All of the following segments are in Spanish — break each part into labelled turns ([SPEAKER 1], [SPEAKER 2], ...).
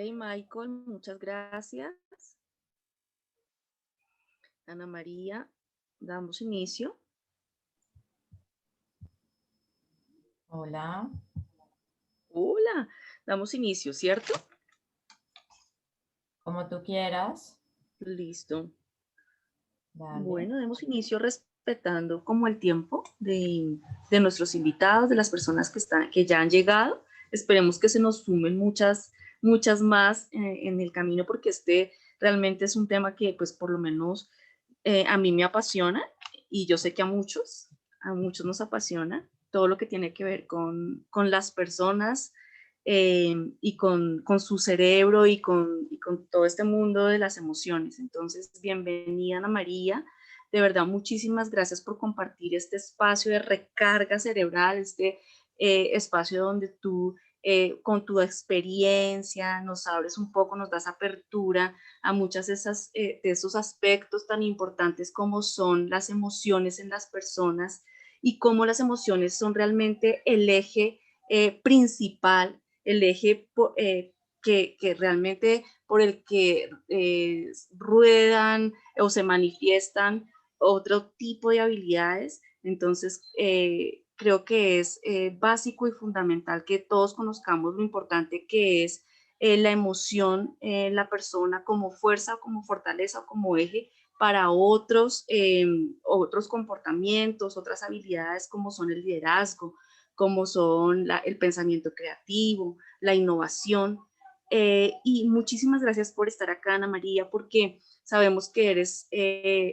[SPEAKER 1] Michael, muchas gracias. Ana María, damos inicio.
[SPEAKER 2] Hola.
[SPEAKER 1] Hola, damos inicio, ¿cierto?
[SPEAKER 2] Como tú quieras.
[SPEAKER 1] Listo.
[SPEAKER 2] Dale.
[SPEAKER 1] Bueno, demos inicio respetando como el tiempo de nuestros invitados, de las personas que ya han llegado. Esperemos que se nos sumen muchas más en el camino, porque este realmente es un tema que pues por lo menos a mí me apasiona y yo sé que a muchos nos apasiona todo lo que tiene que ver con las personas y con su cerebro y con todo este mundo de las emociones. Entonces, bienvenida Ana María. De verdad, muchísimas gracias por compartir este espacio de recarga cerebral, este espacio donde tú con tu experiencia nos abres un poco, nos das apertura a muchas de esos aspectos tan importantes como son las emociones en las personas y cómo las emociones son realmente el eje principal, el eje que realmente por el que ruedan o se manifiestan otro tipo de habilidades. Entonces, creo que es básico y fundamental que todos conozcamos lo importante que es la emoción en la persona como fuerza, como fortaleza, como eje para otros comportamientos, otras habilidades como son el liderazgo, como son el pensamiento creativo, la innovación. Y muchísimas gracias por estar acá, Ana María, porque sabemos que eres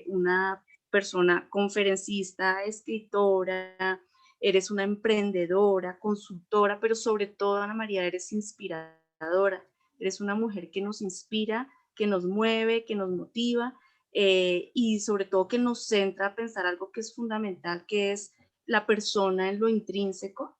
[SPEAKER 1] una persona conferencista, escritora, eres una emprendedora, consultora, pero sobre todo, Ana María, eres inspiradora. Eres una mujer que nos inspira, que nos mueve, que nos motiva y sobre todo que nos centra a pensar algo que es fundamental, que es la persona en lo intrínseco,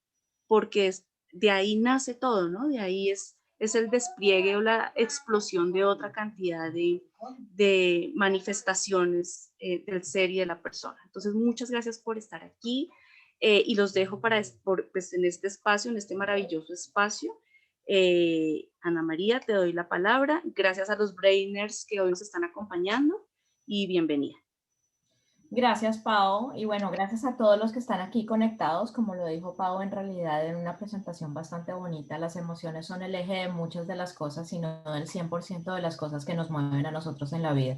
[SPEAKER 1] porque de ahí nace todo, ¿no? De ahí es el despliegue o la explosión de otra cantidad de manifestaciones del ser y de la persona. Entonces, muchas gracias por estar aquí y los dejo pues, en este espacio, en este maravilloso espacio. Ana María, te doy la palabra. Gracias a los brainers que hoy nos están acompañando y bienvenida.
[SPEAKER 2] Gracias, Pau. Y bueno, gracias a todos los que están aquí conectados. Como lo dijo Pau, en realidad en una presentación bastante bonita, las emociones son el eje de muchas de las cosas, sino del 100% de las cosas que nos mueven a nosotros en la vida.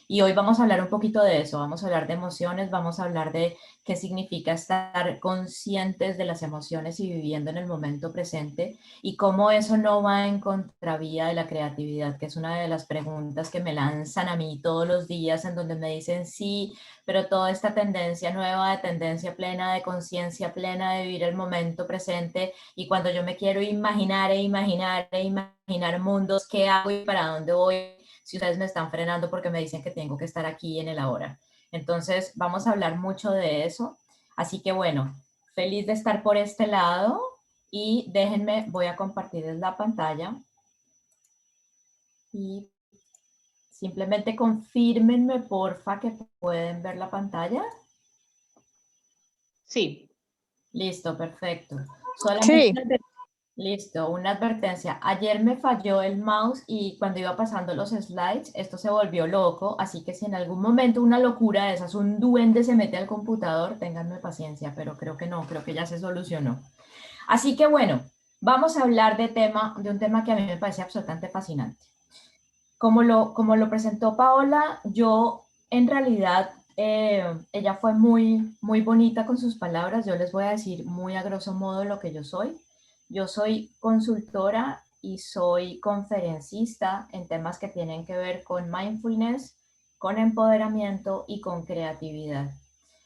[SPEAKER 2] Y hoy vamos a hablar un poquito de eso, vamos a hablar de emociones, vamos a hablar de qué significa estar conscientes de las emociones y viviendo en el momento presente y cómo eso no va en contravía de la creatividad, que es una de las preguntas que me lanzan a mí todos los días en donde me dicen sí, pero toda esta tendencia nueva de tendencia plena, de conciencia plena, de vivir el momento presente y cuando yo me quiero imaginar mundos, ¿qué hago y para dónde voy? Si ustedes me están frenando porque me dicen que tengo que estar aquí en el ahora. Entonces, vamos a hablar mucho de eso. Así que bueno, feliz de estar por este lado y déjenme, voy a compartirles la pantalla y simplemente confírmenme, porfa, que pueden ver la pantalla.
[SPEAKER 3] Sí.
[SPEAKER 2] Listo, perfecto. Solamente
[SPEAKER 3] Sí.
[SPEAKER 2] Listo, una advertencia. Ayer me falló el mouse y cuando iba pasando los slides, esto se volvió loco, así que si en algún momento una locura de esas, un duende se mete al computador, ténganme paciencia, pero creo que no, creo que ya se solucionó. Así que bueno, vamos a hablar de un tema que a mí me parece absolutamente fascinante. Como lo presentó Paola, yo en realidad, ella fue muy bonita con sus palabras, yo les voy a decir muy a grosso modo lo que yo soy. Yo soy consultora y soy conferencista en temas que tienen que ver con mindfulness, con empoderamiento y con creatividad.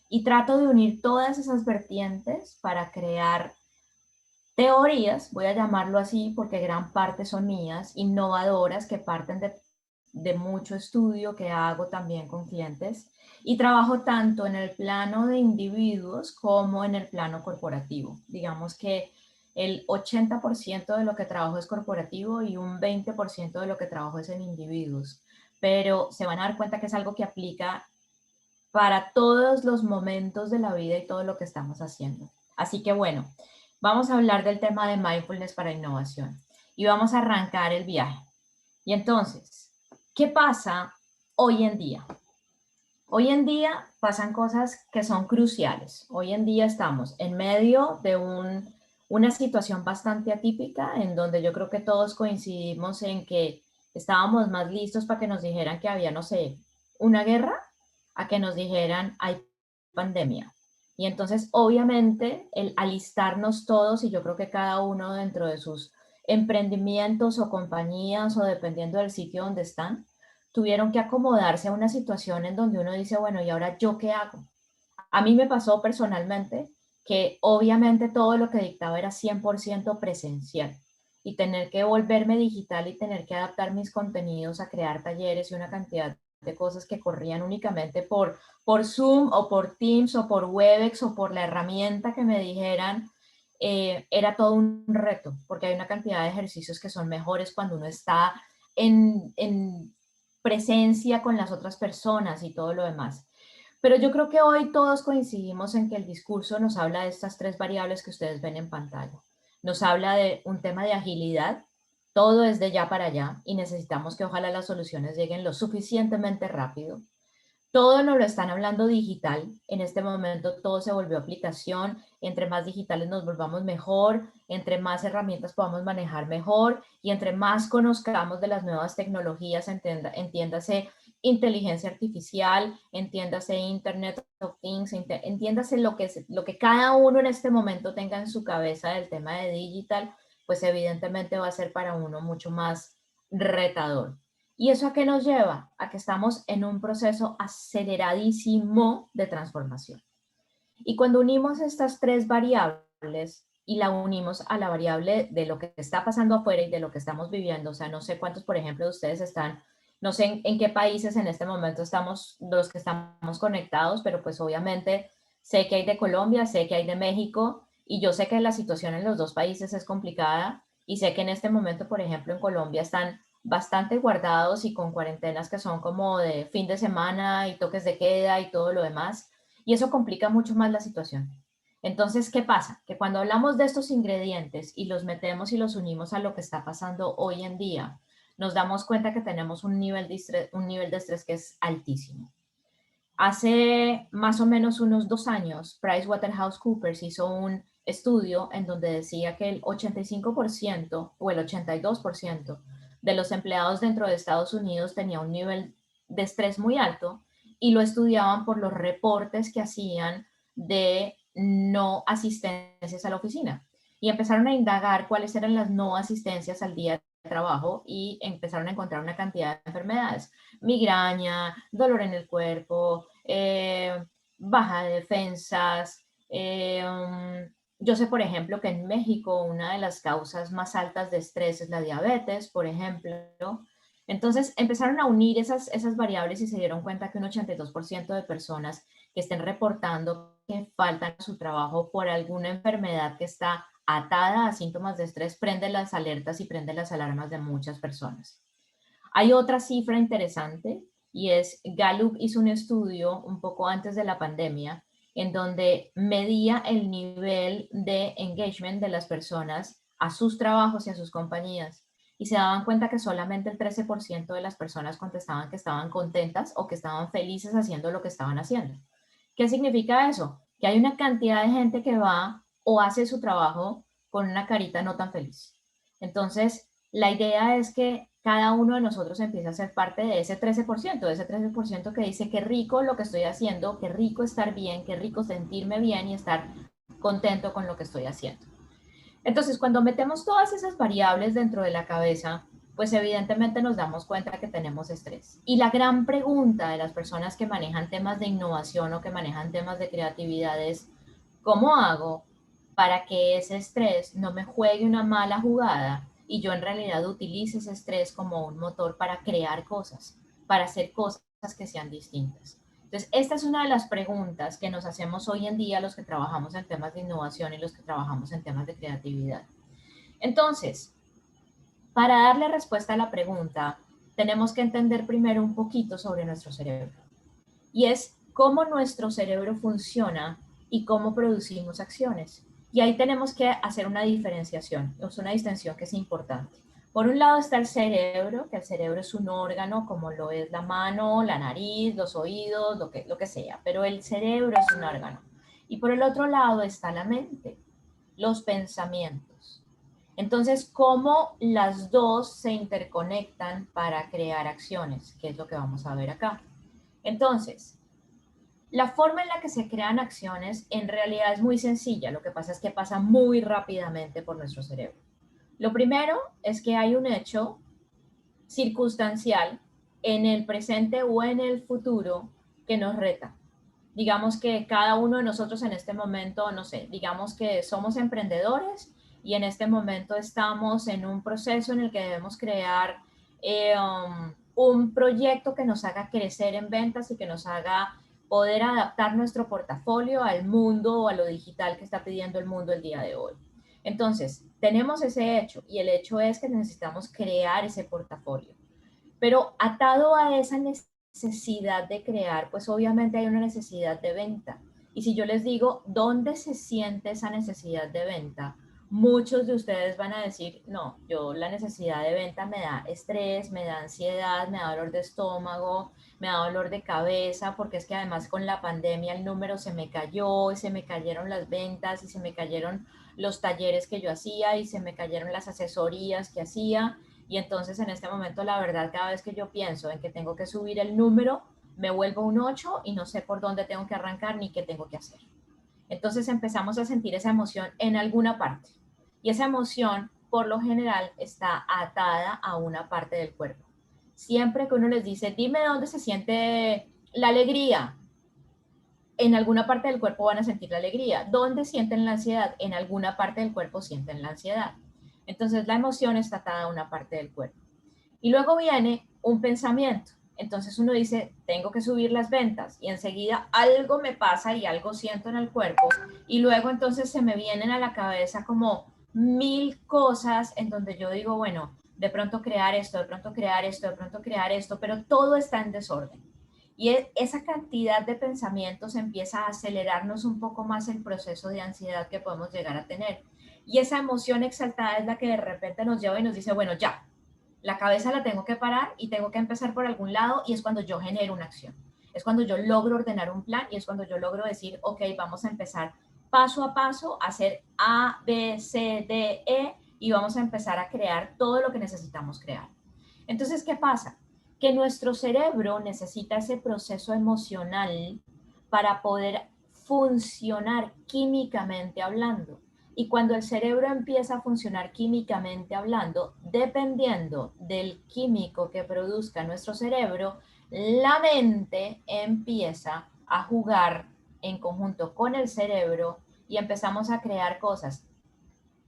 [SPEAKER 2] Y trato de unir todas esas vertientes para crear teorías, voy a llamarlo así porque gran parte son mías, innovadoras que parten de mucho estudio que hago también con clientes y trabajo tanto en el plano de individuos como en el plano corporativo. Digamos que el 80% de lo que trabajo es corporativo y un 20% de lo que trabajo es en individuos, pero se van a dar cuenta que es algo que aplica para todos los momentos de la vida y todo lo que estamos haciendo. Así que bueno, vamos a hablar del tema de mindfulness para innovación. y vamos a arrancar el viaje. Y entonces, ¿qué pasa hoy en día? Hoy en día pasan cosas que son cruciales. Hoy en día estamos en medio de una situación bastante atípica en donde yo creo que todos coincidimos en que estábamos más listos para que nos dijeran que había, no sé, una guerra, a que nos dijeran hay pandemia. Y entonces, obviamente, el alistarnos todos, y yo creo que cada uno dentro de sus emprendimientos o compañías o dependiendo del sitio donde están, tuvieron que acomodarse a una situación en donde uno dice, bueno, ¿y ahora yo qué hago? A mí me pasó personalmente que obviamente todo lo que dictaba era 100% presencial y tener que volverme digital y tener que adaptar mis contenidos a crear talleres y una cantidad de cosas que corrían únicamente por Zoom o por Teams o por Webex o por la herramienta que me dijeran, era todo un reto, porque hay una cantidad de ejercicios que son mejores cuando uno está en presencia con las otras personas y todo lo demás. Pero yo creo que hoy todos coincidimos en que el discurso nos habla de estas tres variables que ustedes ven en pantalla. Nos habla de un tema de agilidad, todo es de ya para allá y necesitamos que ojalá las soluciones lleguen lo suficientemente rápido. Todo nos lo están hablando digital. En este momento todo se volvió aplicación. Entre más digitales nos volvamos mejor, entre más herramientas podamos manejar mejor y entre más conozcamos de las nuevas tecnologías, entiéndase inteligencia artificial, entiéndase Internet of Things, entiéndase lo que cada uno en este momento tenga en su cabeza del tema de digital, pues evidentemente va a ser para uno mucho más retador. ¿Y eso a qué nos lleva? A que estamos en un proceso aceleradísimo de transformación. Y cuando unimos estas tres variables y la unimos a la variable de lo que está pasando afuera y de lo que estamos viviendo, o sea, no sé cuántos, por ejemplo, de ustedes están, no sé en qué países en este momento estamos, los que estamos conectados, pero pues obviamente sé que hay de Colombia, sé que hay de México y yo sé que la situación en los dos países es complicada y sé que en este momento, por ejemplo, en Colombia están bastante guardados y con cuarentenas que son como de fin de semana y toques de queda y todo lo demás. Y eso complica mucho más la situación. Entonces, ¿qué pasa? Que cuando hablamos de estos ingredientes y los metemos y los unimos a lo que está pasando hoy en día, nos damos cuenta que tenemos un nivel de estrés que es altísimo. Hace más o menos unos 2 años, PricewaterhouseCoopers hizo un estudio en donde decía que el 85% o el 82% de los empleados dentro de Estados Unidos tenía un nivel de estrés muy alto y lo estudiaban por los reportes que hacían de no asistencias a la oficina. Y empezaron a indagar cuáles eran las no asistencias al día de trabajo y empezaron a encontrar una cantidad de enfermedades: migraña, dolor en el cuerpo, baja de defensas. Yo sé, por ejemplo, que en México una de las causas más altas de estrés es la diabetes, por ejemplo. Entonces empezaron a unir esas variables y se dieron cuenta que un 82% de personas que estén reportando que faltan a su trabajo por alguna enfermedad que está atada a síntomas de estrés prende las alertas y prende las alarmas de muchas personas. Hay otra cifra interesante y es Gallup hizo un estudio un poco antes de la pandemia en donde medía el nivel de engagement de las personas a sus trabajos y a sus compañías y se daban cuenta que solamente el 13% de las personas contestaban que estaban contentas o que estaban felices haciendo lo que estaban haciendo. ¿Qué significa eso? Que hay una cantidad de gente que va o hace su trabajo con una carita no tan feliz. Entonces, la idea es que cada uno de nosotros empiece a ser parte de ese 13% que dice qué rico lo que estoy haciendo, qué rico estar bien, qué rico sentirme bien y estar contento con lo que estoy haciendo. Entonces, cuando metemos todas esas variables dentro de la cabeza, pues evidentemente nos damos cuenta que tenemos estrés. Y la gran pregunta de las personas que manejan temas de innovación o que manejan temas de creatividad es, ¿cómo hago para que ese estrés no me juegue una mala jugada y yo en realidad utilice ese estrés como un motor para crear cosas, para hacer cosas que sean distintas? Entonces, esta es una de las preguntas que nos hacemos hoy en día los que trabajamos en temas de innovación y los que trabajamos en temas de creatividad. Entonces, para darle respuesta a la pregunta, tenemos que entender primero un poquito sobre nuestro cerebro. Y es cómo nuestro cerebro funciona y cómo producimos acciones. Y ahí tenemos que hacer una diferenciación, es una distinción que es importante. Por un lado está el cerebro, que el cerebro es un órgano como lo es la mano, la nariz, los oídos, lo que sea, pero el cerebro es un órgano. Y por el otro lado está la mente, los pensamientos. Entonces, ¿cómo las dos se interconectan para crear acciones? Que es lo que vamos a ver acá. Entonces, la forma en la que se crean acciones en realidad es muy sencilla, lo que pasa es que pasa muy rápidamente por nuestro cerebro. Lo primero es que hay un hecho circunstancial en el presente o en el futuro que nos reta. Digamos que cada uno de nosotros en este momento, no sé, digamos que somos emprendedores y en este momento estamos en un proceso en el que debemos crear un proyecto que nos haga crecer en ventas y que nos haga poder adaptar nuestro portafolio al mundo o a lo digital que está pidiendo el mundo el día de hoy. Entonces, tenemos ese hecho y el hecho es que necesitamos crear ese portafolio. Pero atado a esa necesidad de crear, pues obviamente hay una necesidad de venta. Y si yo les digo, ¿dónde se siente esa necesidad de venta? Muchos de ustedes van a decir, no, yo la necesidad de venta me da estrés, me da ansiedad, me da dolor de estómago, me da dolor de cabeza, porque es que además con la pandemia el número se me cayó, y se me cayeron las ventas y se me cayeron los talleres que yo hacía y se me cayeron las asesorías que hacía. Y entonces en este momento, la verdad, cada vez que yo pienso en que tengo que subir el número, me vuelvo un 8 y no sé por dónde tengo que arrancar ni qué tengo que hacer. Entonces empezamos a sentir esa emoción en alguna parte. Y esa emoción, por lo general, está atada a una parte del cuerpo. Siempre que uno les dice, dime dónde se siente la alegría, en alguna parte del cuerpo van a sentir la alegría. ¿Dónde sienten la ansiedad? En alguna parte del cuerpo sienten la ansiedad. Entonces la emoción está atada a una parte del cuerpo. Y luego viene un pensamiento. Entonces uno dice, tengo que subir las ventas y enseguida algo me pasa y algo siento en el cuerpo y luego entonces se me vienen a la cabeza como mil cosas en donde yo digo, bueno, de pronto crear esto, de pronto crear esto, de pronto crear esto, pero todo está en desorden. Y esa cantidad de pensamientos empieza a acelerarnos un poco más el proceso de ansiedad que podemos llegar a tener. Y esa emoción exaltada es la que de repente nos lleva y nos dice, bueno, ya, la cabeza la tengo que parar y tengo que empezar por algún lado y es cuando yo genero una acción. Es cuando yo logro ordenar un plan y es cuando yo logro decir, ok, vamos a empezar paso a paso a hacer A, B, C, D, E y vamos a empezar a crear todo lo que necesitamos crear. Entonces, ¿qué pasa? Que nuestro cerebro necesita ese proceso emocional para poder funcionar químicamente hablando. Y cuando el cerebro empieza a funcionar químicamente hablando, dependiendo del químico que produzca nuestro cerebro, la mente empieza a jugar en conjunto con el cerebro y empezamos a crear cosas.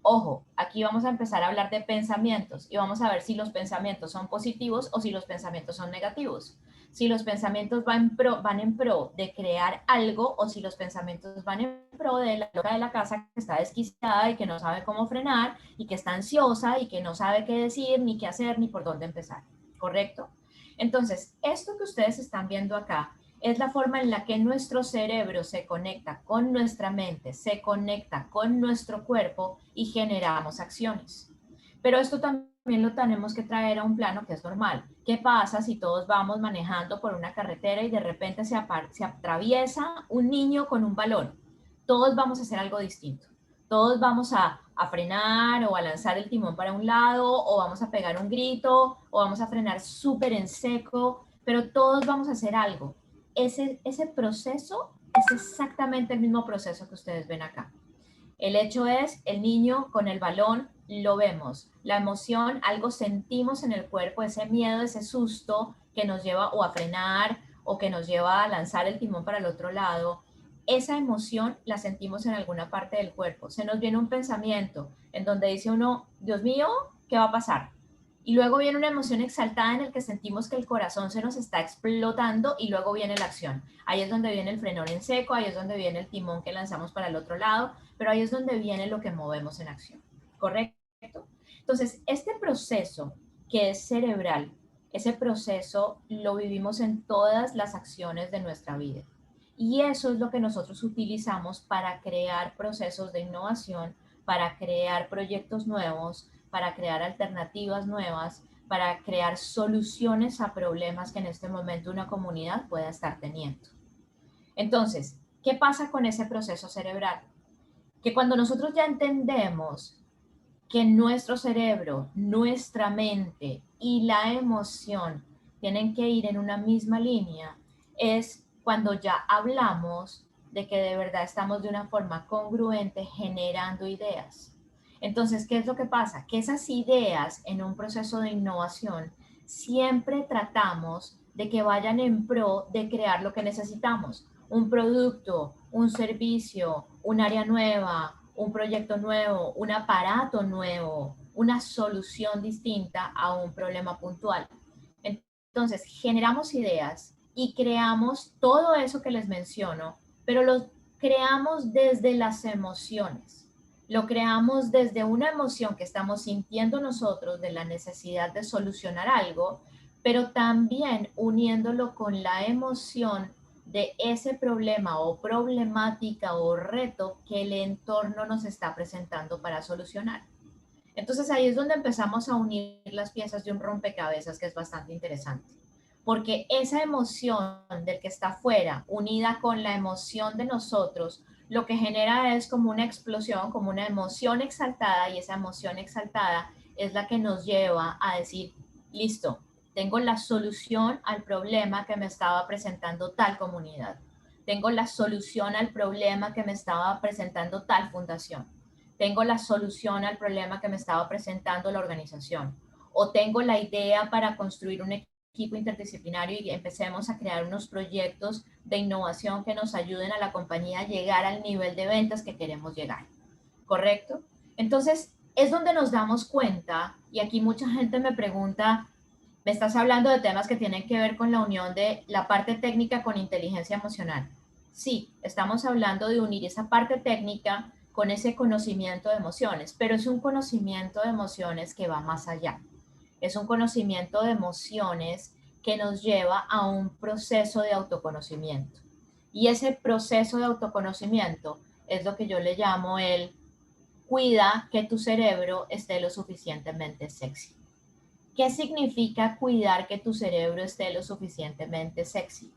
[SPEAKER 2] Ojo, aquí vamos a empezar a hablar de pensamientos y vamos a ver si los pensamientos son positivos o si los pensamientos son negativos. Si los pensamientos van en pro de crear algo o si los pensamientos van en pro de la loca de la casa que está desquiciada y que no sabe cómo frenar y que está ansiosa y que no sabe qué decir, ni qué hacer, ni por dónde empezar. ¿Correcto? Entonces, esto que ustedes están viendo acá es la forma en la que nuestro cerebro se conecta con nuestra mente, se conecta con nuestro cuerpo y generamos acciones. Pero esto también lo tenemos que traer a un plano que es normal. ¿Qué pasa si todos vamos manejando por una carretera y de repente se atraviesa un niño con un balón? Todos vamos a hacer algo distinto. Todos vamos a frenar o a lanzar el timón para un lado o vamos a pegar un grito o vamos a frenar súper en seco, pero todos vamos a hacer algo. Ese proceso es exactamente el mismo proceso que ustedes ven acá. El hecho es, el niño con el balón lo vemos, la emoción, algo sentimos en el cuerpo, ese miedo, ese susto que nos lleva o a frenar o que nos lleva a lanzar el timón para el otro lado. Esa emoción la sentimos en alguna parte del cuerpo. Se nos viene un pensamiento en donde dice uno, Dios mío, ¿qué va a pasar? Y luego viene una emoción exaltada en el que sentimos que el corazón se nos está explotando y luego viene la acción. Ahí es donde viene el frenón en seco, ahí es donde viene el timón que lanzamos para el otro lado, pero ahí es donde viene lo que movemos en acción. ¿Correcto? Entonces, este proceso que es cerebral, ese proceso lo vivimos en todas las acciones de nuestra vida. Y eso es lo que nosotros utilizamos para crear procesos de innovación, para crear proyectos nuevos, para crear alternativas nuevas, para crear soluciones a problemas que en este momento una comunidad pueda estar teniendo. Entonces, ¿qué pasa con ese proceso cerebral? Que cuando nosotros ya entendemos que nuestro cerebro, nuestra mente y la emoción tienen que ir en una misma línea, es cuando ya hablamos de que de verdad estamos de una forma congruente generando ideas. Entonces, ¿qué es lo que pasa? Que esas ideas en un proceso de innovación siempre tratamos de que vayan en pro de crear lo que necesitamos, un producto, un servicio, un área nueva, un proyecto nuevo, un aparato nuevo, una solución distinta a un problema puntual. Entonces, generamos ideas y creamos todo eso que les menciono, pero lo creamos desde las emociones. Lo creamos desde una emoción que estamos sintiendo nosotros de la necesidad de solucionar algo, pero también uniéndolo con la emoción de ese problema o problemática o reto que el entorno nos está presentando para solucionar. Entonces ahí es donde empezamos a unir las piezas de un rompecabezas que es bastante interesante, porque esa emoción del que está afuera, unida con la emoción de nosotros, lo que genera es como una explosión, como una emoción exaltada, y esa emoción exaltada es la que nos lleva a decir, listo, tengo la solución al problema que me estaba presentando tal comunidad. Tengo la solución al problema que me estaba presentando tal fundación. Tengo la solución al problema que me estaba presentando la organización. O tengo la idea para construir un equipo interdisciplinario y empecemos a crear unos proyectos de innovación que nos ayuden a la compañía a llegar al nivel de ventas que queremos llegar. ¿Correcto? Entonces, es donde nos damos cuenta, y aquí mucha gente me pregunta, me estás hablando de temas que tienen que ver con la unión de la parte técnica con inteligencia emocional. Sí, estamos hablando de unir esa parte técnica con ese conocimiento de emociones, pero es un conocimiento de emociones que va más allá. Es un conocimiento de emociones que nos lleva a un proceso de autoconocimiento. Y ese proceso de autoconocimiento es lo que yo le llamo el cuida que tu cerebro esté lo suficientemente sexy. ¿Qué significa cuidar que tu cerebro esté lo suficientemente sexy?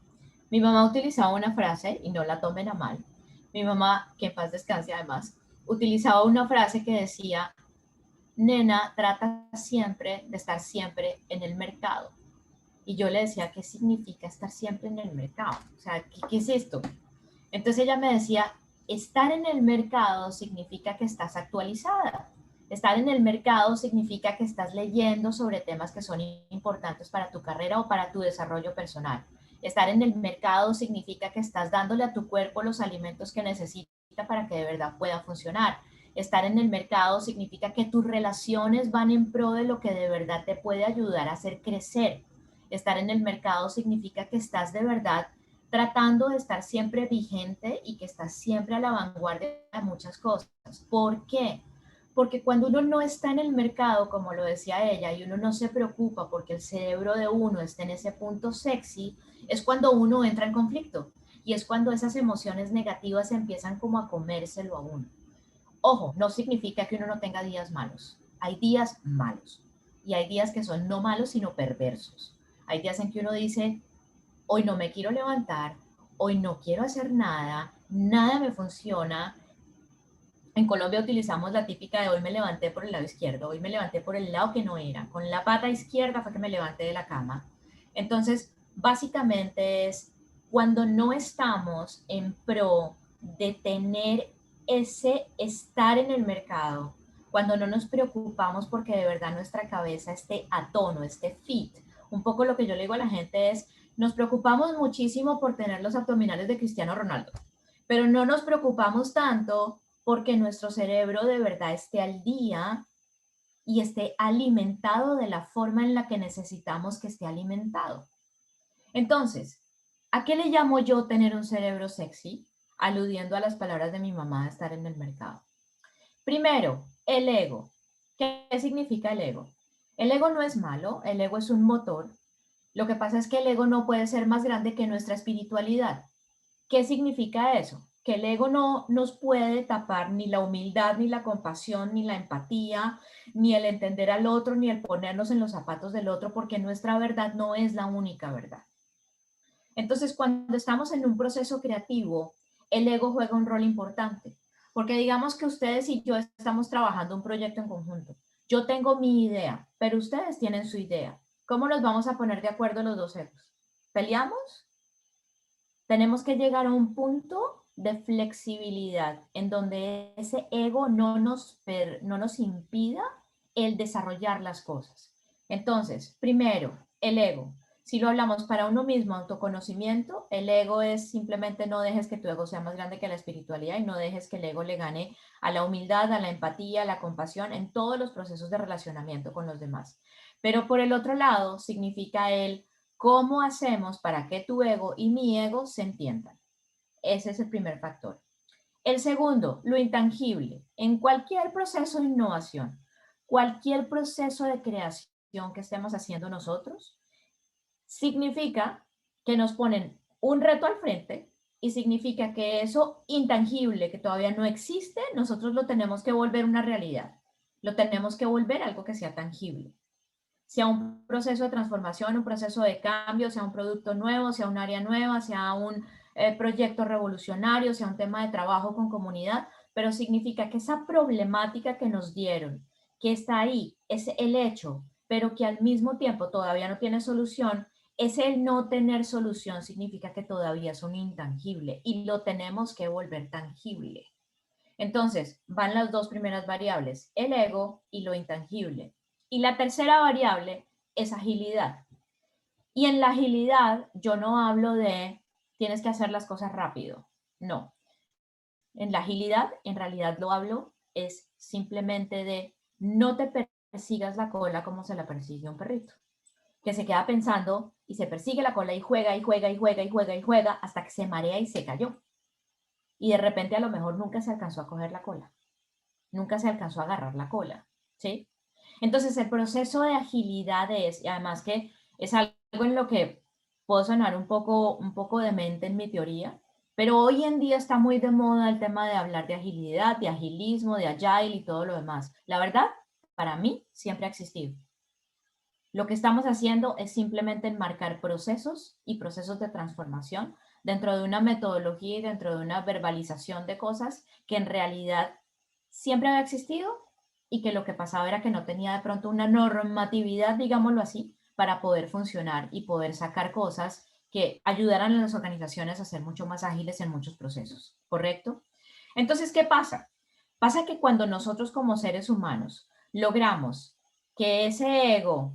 [SPEAKER 2] Mi mamá utilizaba una frase, y no la tomen a mal, mi mamá, que en paz descanse además, utilizaba una frase que decía, nena, trata siempre de estar siempre en el mercado. Y yo le decía, ¿qué significa estar siempre en el mercado? O sea, ¿qué es esto? Entonces ella me decía, estar en el mercado significa que estás actualizada. Estar en el mercado significa que estás leyendo sobre temas que son importantes para tu carrera o para tu desarrollo personal. Estar en el mercado significa que estás dándole a tu cuerpo los alimentos que necesita para que de verdad pueda funcionar. Estar en el mercado significa que tus relaciones van en pro de lo que de verdad te puede ayudar a hacer crecer. Estar en el mercado significa que estás de verdad tratando de estar siempre vigente y que estás siempre a la vanguardia de muchas cosas. ¿Por qué? Porque cuando uno no está en el mercado, como lo decía ella, y uno no se preocupa porque el cerebro de uno esté en ese punto sexy, es cuando uno entra en conflicto y es cuando esas emociones negativas empiezan como a comérselo a uno. Ojo, no significa que uno no tenga días malos. Hay días malos y hay días que son no malos, sino perversos. Hay días en que uno dice, hoy no me quiero levantar, hoy no quiero hacer nada, nada me funciona. En Colombia utilizamos la típica de hoy me levanté por el lado izquierdo, hoy me levanté por el lado que no era, con la pata izquierda fue que me levanté de la cama. Entonces, básicamente es cuando no estamos en pro de tener ese estar en el mercado, cuando no nos preocupamos porque de verdad nuestra cabeza esté a tono, esté fit. Un poco lo que yo le digo a la gente es, nos preocupamos muchísimo por tener los abdominales de Cristiano Ronaldo, pero no nos preocupamos tanto porque nuestro cerebro de verdad esté al día y esté alimentado de la forma en la que necesitamos que esté alimentado. Entonces, ¿a qué le llamo yo tener un cerebro sexy? Aludiendo a las palabras de mi mamá de estar en el mercado. Primero, el ego. ¿Qué significa el ego? El ego no es malo, el ego es un motor. Lo que pasa es que el ego no puede ser más grande que nuestra espiritualidad. ¿Qué significa eso? que el ego no nos puede tapar ni la humildad, ni la compasión, ni la empatía, ni el entender al otro, ni el ponernos en los zapatos del otro, porque nuestra verdad no es la única verdad. Entonces, cuando estamos en un proceso creativo, el ego juega un rol importante, porque digamos que ustedes y yo estamos trabajando un proyecto en conjunto. Yo tengo mi idea, pero ustedes tienen su idea. ¿Cómo nos vamos a poner de acuerdo los dos egos? ¿Peleamos? Tenemos que llegar a un punto de flexibilidad en donde ese ego no nos impida el desarrollar las cosas. Entonces, primero, el ego. Si lo hablamos para uno mismo, autoconocimiento, el ego es simplemente no dejes que tu ego sea más grande que la espiritualidad y no dejes que el ego le gane a la humildad, a la empatía, a la compasión en todos los procesos de relacionamiento con los demás. Pero por el otro lado, significa el ¿cómo hacemos para que tu ego y mi ego se entiendan? Ese es el primer factor. El segundo, lo intangible. En cualquier proceso de innovación, cualquier proceso de creación que estemos haciendo nosotros, significa que nos ponen un reto al frente y significa que eso intangible que todavía no existe, nosotros lo tenemos que volver una realidad. Lo tenemos que volver algo que sea tangible, sea un proceso de transformación, un proceso de cambio, sea un producto nuevo, sea un área nueva, sea un proyecto revolucionario, sea un tema de trabajo con comunidad, pero significa que esa problemática que nos dieron, que está ahí, es el hecho, pero que al mismo tiempo todavía no tiene solución, ese no tener solución significa que todavía es un intangible y lo tenemos que volver tangible. Entonces, van las dos primeras variables, el ego y lo intangible. Y la tercera variable es agilidad. Y en la agilidad yo no hablo de tienes que hacer las cosas rápido. No. En la agilidad, en realidad lo hablo es simplemente de no te persigas la cola como se la persigue un perrito, que se queda pensando y se persigue la cola y juega y juega y juega y juega y juega hasta que se marea y se cayó. Y de repente a lo mejor nunca se alcanzó a coger la cola. Nunca se alcanzó a agarrar la cola, ¿sí? Entonces el proceso de agilidad es, y además que es algo en lo que puedo sonar un poco demente en mi teoría, pero hoy en día está muy de moda el tema de hablar de agilidad, de agilismo, de agile y todo lo demás. La verdad, para mí siempre ha existido. Lo que estamos haciendo es simplemente enmarcar procesos y procesos de transformación dentro de una metodología y dentro de una verbalización de cosas que en realidad siempre había existido y que lo que pasaba era que no tenía de pronto una normatividad, digámoslo así, para poder funcionar y poder sacar cosas que ayudaran a las organizaciones a ser mucho más ágiles en muchos procesos, ¿correcto? Entonces, ¿qué pasa? Pasa que cuando nosotros como seres humanos logramos que ese ego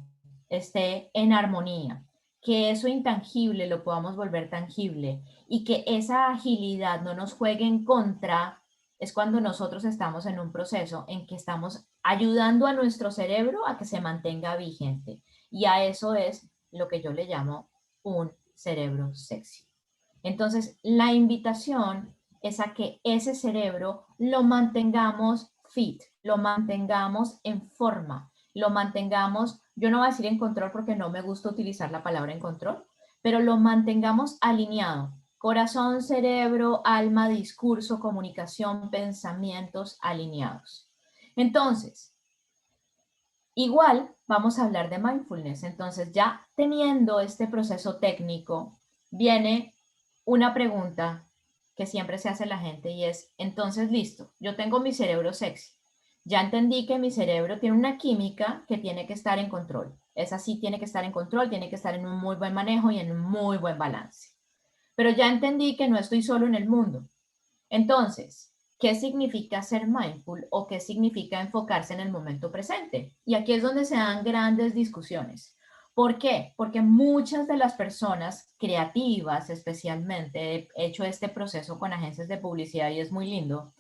[SPEAKER 2] esté en armonía, que eso intangible lo podamos volver tangible y que esa agilidad no nos juegue en contra, es cuando nosotros estamos en un proceso en que estamos ayudando a nuestro cerebro a que se mantenga vigente. Y a eso es lo que yo le llamo un cerebro sexy. Entonces, la invitación es a que ese cerebro lo mantengamos fit, lo mantengamos en forma, lo mantengamos, yo no voy a decir en control porque no me gusta utilizar la palabra en control, pero lo mantengamos alineado. Corazón, cerebro, alma, discurso, comunicación, pensamientos alineados. Entonces, igual vamos a hablar de mindfulness. Entonces, ya teniendo este proceso técnico, viene una pregunta que siempre se hace la gente y es, entonces, listo, yo tengo mi cerebro sexy. Ya entendí que mi cerebro tiene una química que tiene que estar en control. Esa sí tiene que estar en control, tiene que estar en un muy buen manejo y en un muy buen balance. Pero ya entendí que no estoy solo en el mundo. Entonces, ¿qué significa ser mindful o qué significa enfocarse en el momento presente? Y aquí es donde se dan grandes discusiones. ¿Por qué? Porque muchas de las personas creativas, especialmente, he hecho este proceso con agencias de publicidad y es muy lindo,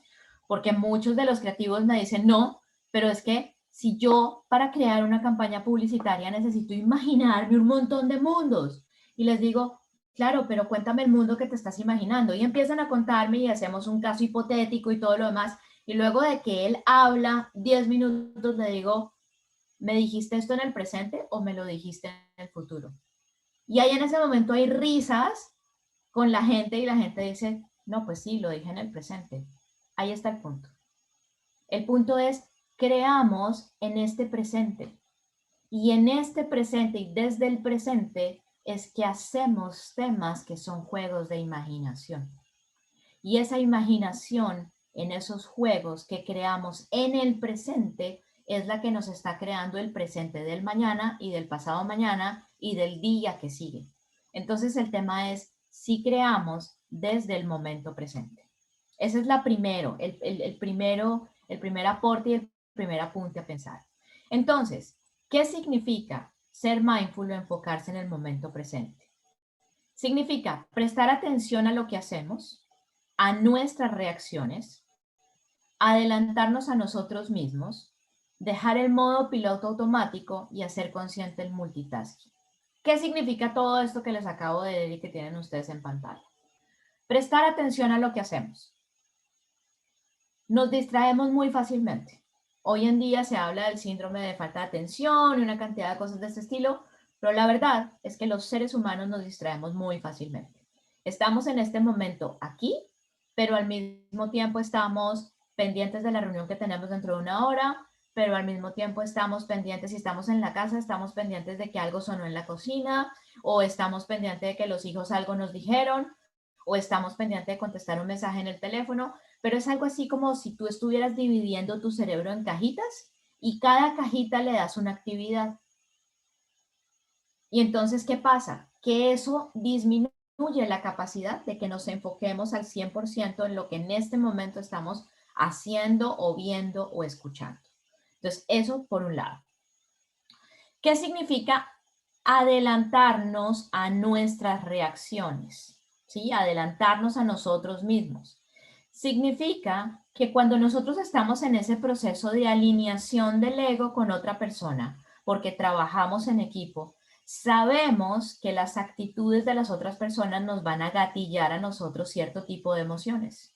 [SPEAKER 2] porque muchos de los creativos me dicen, no, pero es que si yo para crear una campaña publicitaria necesito imaginarme un montón de mundos. Y les digo, claro, pero cuéntame el mundo que te estás imaginando. Y empiezan a contarme y hacemos un caso hipotético y todo lo demás. Y luego de que él habla 10 minutos, le digo, ¿me dijiste esto en el presente o me lo dijiste en el futuro? Y ahí en ese momento hay risas con la gente y la gente dice, No, pues sí, lo dije en el presente. Ahí está el punto. El punto es, creamos en este presente. Y en este presente y desde el presente es que hacemos temas que son juegos de imaginación. Y esa imaginación en esos juegos que creamos en el presente es la que nos está creando el presente del mañana y del pasado mañana y del día que sigue. Entonces el tema es si creamos desde el momento presente. Ese es el primer aporte y el primer apunte a pensar. Entonces, ¿qué significa ser mindful o enfocarse en el momento presente? Significa prestar atención a lo que hacemos, a nuestras reacciones, adelantarnos a nosotros mismos, dejar el modo piloto automático y hacer consciente el multitasking. ¿Qué significa todo esto que les acabo de decir y que tienen ustedes en pantalla? Prestar atención a lo que hacemos. Nos distraemos muy fácilmente. Hoy en día se habla del síndrome de falta de atención y una cantidad de cosas de este estilo, pero la verdad es que los seres humanos nos distraemos muy fácilmente. Estamos en este momento aquí, pero al mismo tiempo estamos pendientes de la reunión que tenemos dentro de una hora, pero al mismo tiempo estamos pendientes, si estamos en la casa, estamos pendientes de que algo sonó en la cocina, o estamos pendientes de que los hijos algo nos dijeron, o estamos pendientes de contestar un mensaje en el teléfono, pero es algo así como si tú estuvieras dividiendo tu cerebro en cajitas y cada cajita le das una actividad. Y entonces, ¿qué pasa? Que eso disminuye la capacidad de que nos enfoquemos al 100% en lo que en este momento estamos haciendo o viendo o escuchando. Entonces, eso por un lado. ¿Qué significa adelantarnos a nuestras reacciones? ¿Sí? Adelantarnos a nosotros mismos. Significa que cuando nosotros estamos en ese proceso de alineación del ego con otra persona, porque trabajamos en equipo, sabemos que las actitudes de las otras personas nos van a gatillar a nosotros cierto tipo de emociones.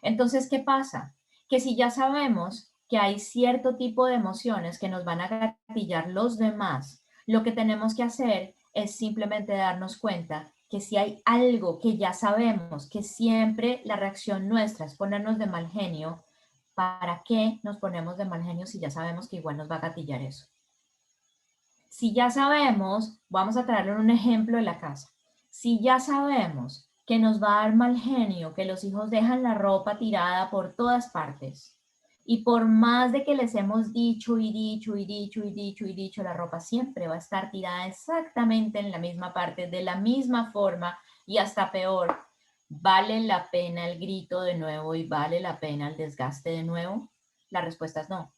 [SPEAKER 2] Entonces, ¿qué pasa? Que si ya sabemos que hay cierto tipo de emociones que nos van a gatillar los demás, lo que tenemos que hacer es simplemente darnos cuenta que si hay algo que ya sabemos, que siempre la reacción nuestra es ponernos de mal genio, ¿para qué nos ponemos de mal genio si ya sabemos que igual nos va a gatillar eso? Si ya sabemos, vamos a traerle un ejemplo de la casa, si ya sabemos que nos va a dar mal genio, que los hijos dejan la ropa tirada por todas partes, y por más de que les hemos dicho y dicho y dicho y dicho y dicho, la ropa siempre va a estar tirada exactamente en la misma parte, de la misma forma y hasta peor, ¿vale la pena el grito de nuevo y vale la pena el desgaste de nuevo? La respuesta es no.